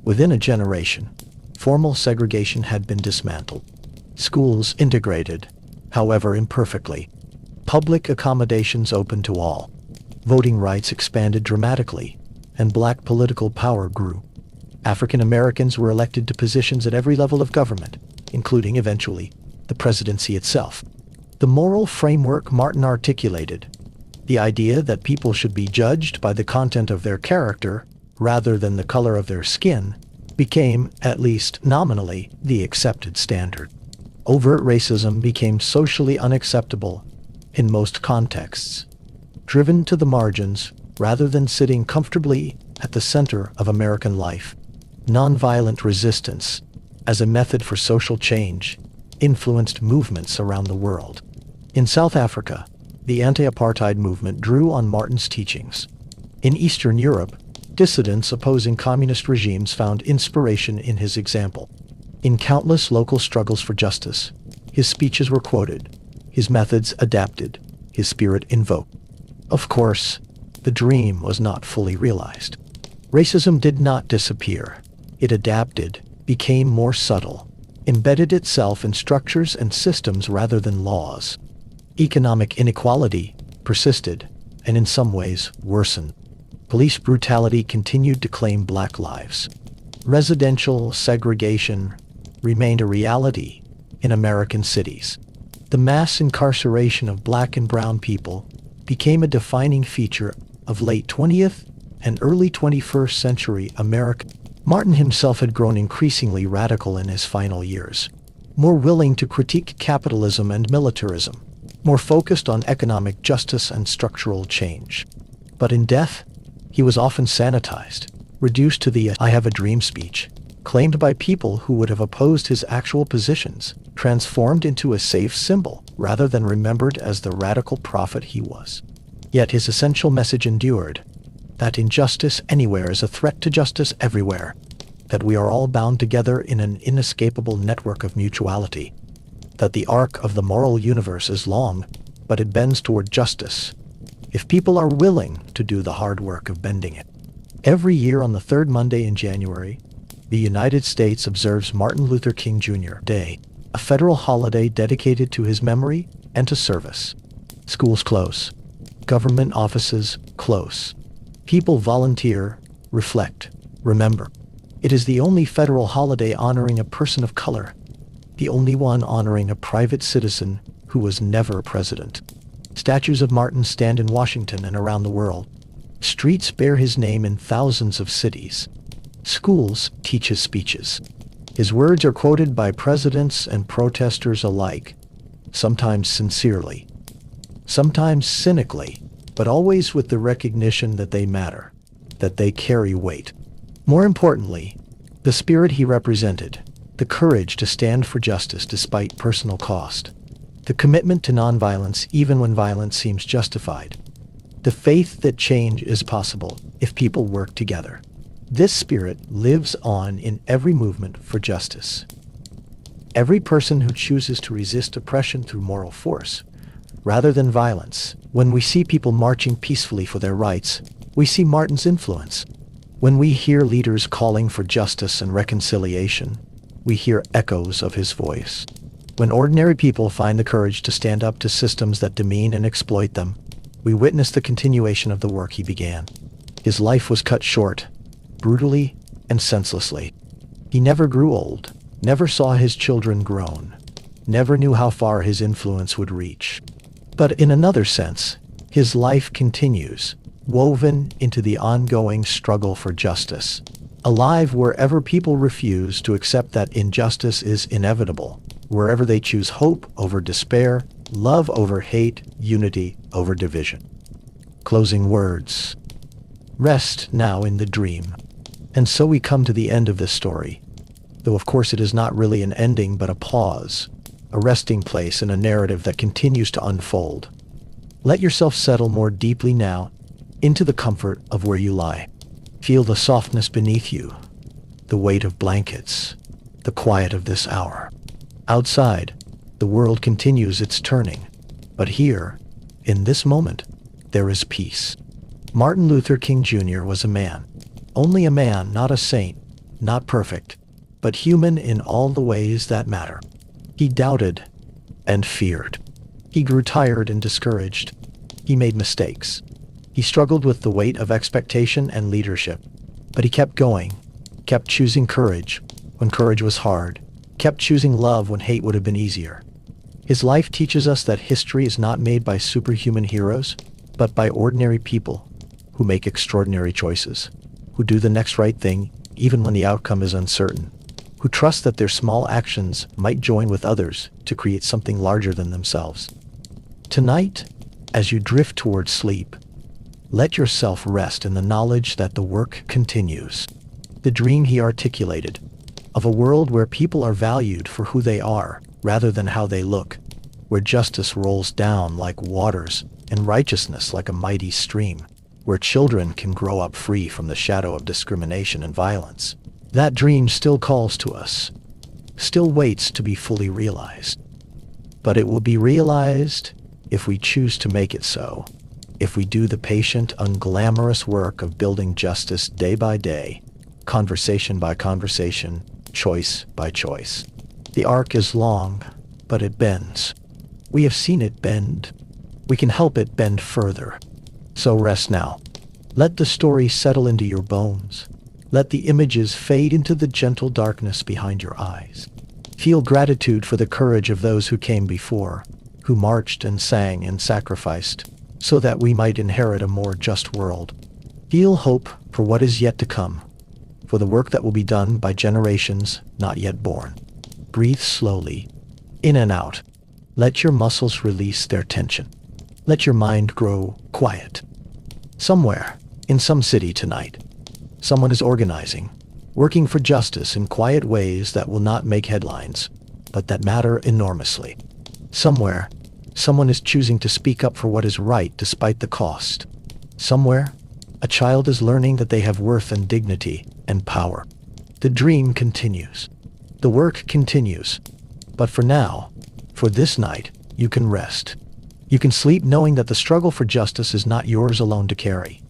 Within a generation, formal segregation had been dismantled, schools integrated, however imperfectly, public accommodations open to all, voting rights expanded dramatically, and black political power grew. African Americans were elected to positions at every level of government, including, eventually, the presidency itself. The moral framework Martin articulated, the idea that people should be judged by the content of their character rather than the color of their skin, became, at least nominally, the accepted standard. Overt racism became socially unacceptable in most contexts, driven to the margins rather than sitting comfortably at the center of American life. Nonviolent resistance, as a method for social change, influenced movements around the world. In South Africa, the anti-apartheid movement drew on Martin's teachings. In Eastern Europe, dissidents opposing communist regimes found inspiration in his example. In countless local struggles for justice, his speeches were quoted, his methods adapted, his spirit invoked. Of course, the dream was not fully realized. Racism did not disappear. It adapted, became more subtle, embedded itself in structures and systems rather than laws. Economic inequality persisted, and in some ways worsened. Police brutality continued to claim black lives. Residential segregation remained a reality in American cities. The mass incarceration of black and brown people became a defining feature of late 20th and early 21st century America. Martin himself had grown increasingly radical in his final years, more willing to critique capitalism and militarism, more focused on economic justice and structural change. But in death, he was often sanitized, reduced to the "I have a dream" speech, claimed by people who would have opposed his actual positions, transformed into a safe symbol rather than remembered as the radical prophet he was. Yet his essential message endured, that injustice anywhere is a threat to justice everywhere, that we are all bound together in an inescapable network of mutuality, that the arc of the moral universe is long, but it bends toward justice, if people are willing to do the hard work of bending it. Every year on the third Monday in January, the United States observes Martin Luther King Jr. Day, a federal holiday dedicated to his memory and to service. Schools close. Government offices close. People volunteer, reflect, remember. It is the only federal holiday honoring a person of color, the only one honoring a private citizen who was never a president. Statues of Martin stand in Washington and around the world. Streets bear his name in thousands of cities. Schools teach his speeches. His words are quoted by presidents and protesters alike, sometimes sincerely, sometimes cynically, but always with the recognition that they matter, that they carry weight. More importantly, the spirit he represented, the courage to stand for justice despite personal cost, the commitment to nonviolence even when violence seems justified, the faith that change is possible if people work together. This spirit lives on in every movement for justice. Every person who chooses to resist oppression through moral force, rather than violence. When we see people marching peacefully for their rights, we see Martin's influence. When we hear leaders calling for justice and reconciliation, we hear echoes of his voice. When ordinary people find the courage to stand up to systems that demean and exploit them, we witness the continuation of the work he began. His life was cut short, brutally and senselessly. He never grew old, never saw his children grown, never knew how far his influence would reach. But in another sense, his life continues, woven into the ongoing struggle for justice, alive wherever people refuse to accept that injustice is inevitable, wherever they choose hope over despair, love over hate, unity over division. Closing words. Rest now in the dream. And so we come to the end of this story, though of course it is not really an ending but a pause, a resting place in a narrative that continues to unfold. Let yourself settle more deeply now into the comfort of where you lie. Feel the softness beneath you, the weight of blankets, the quiet of this hour. Outside, the world continues its turning, but here, in this moment, there is peace. Martin Luther King Jr. was a man. Only a man, not a saint, not perfect, but human in all the ways that matter. He doubted and feared. He grew tired and discouraged. He made mistakes. He struggled with the weight of expectation and leadership, but he kept going, kept choosing courage when courage was hard, kept choosing love when hate would have been easier. His life teaches us that history is not made by superhuman heroes, but by ordinary people who make extraordinary choices, who do the next right thing even when the outcome is uncertain, who trust that their small actions might join with others to create something larger than themselves. Tonight, as you drift towards sleep, let yourself rest in the knowledge that the work continues. The dream he articulated, of a world where people are valued for who they are rather than how they look, where justice rolls down like waters and righteousness like a mighty stream, where children can grow up free from the shadow of discrimination and violence. That dream still calls to us, still waits to be fully realized. But it will be realized if we choose to make it so, if we do the patient, unglamorous work of building justice day by day, conversation by conversation, choice by choice. The arc is long, but it bends. We have seen it bend. We can help it bend further. So rest now. Let the story settle into your bones. Let the images fade into the gentle darkness behind your eyes. Feel gratitude for the courage of those who came before, who marched and sang and sacrificed, so that we might inherit a more just world. Feel hope for what is yet to come, for the work that will be done by generations not yet born. Breathe slowly, in and out. Let your muscles release their tension. Let your mind grow quiet. Somewhere, in some city tonight, someone is organizing, working for justice in quiet ways that will not make headlines, but that matter enormously. Somewhere, someone is choosing to speak up for what is right despite the cost. Somewhere, a child is learning that they have worth and dignity and power. The dream continues. The work continues. But for now, for this night, you can rest. You can sleep knowing that the struggle for justice is not yours alone to carry,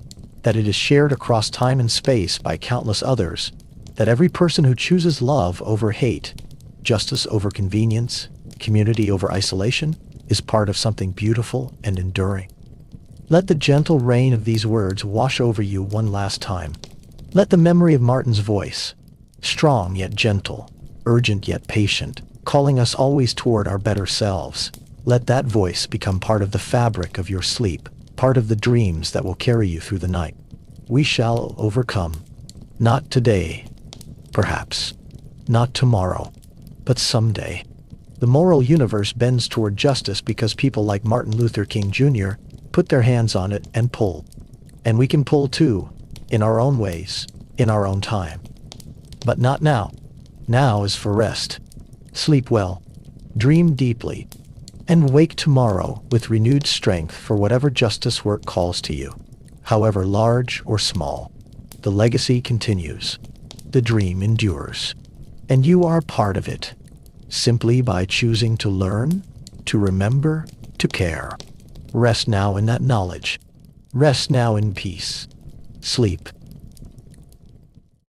that it is shared across time and space by countless others, that every person who chooses love over hate, justice over convenience, community over isolation, is part of something beautiful and enduring. Let the gentle rain of these words wash over you one last time. Let the memory of Martin's voice, strong yet gentle, urgent yet patient, calling us always toward our better selves, let that voice become part of the fabric of your sleep, part of the dreams that will carry you through the night. We shall overcome. Not today, perhaps. Not tomorrow, but someday. The moral universe bends toward justice because people like Martin Luther King Jr. put their hands on it and pull. And we can pull too, in our own ways, in our own time. But not now. Now is for rest. Sleep well, dream deeply, and wake tomorrow with renewed strength for whatever justice work calls to you. However large or small, the legacy continues. The dream endures. And you are part of it. Simply by choosing to learn, to remember, to care. Rest now in that knowledge. Rest now in peace. Sleep.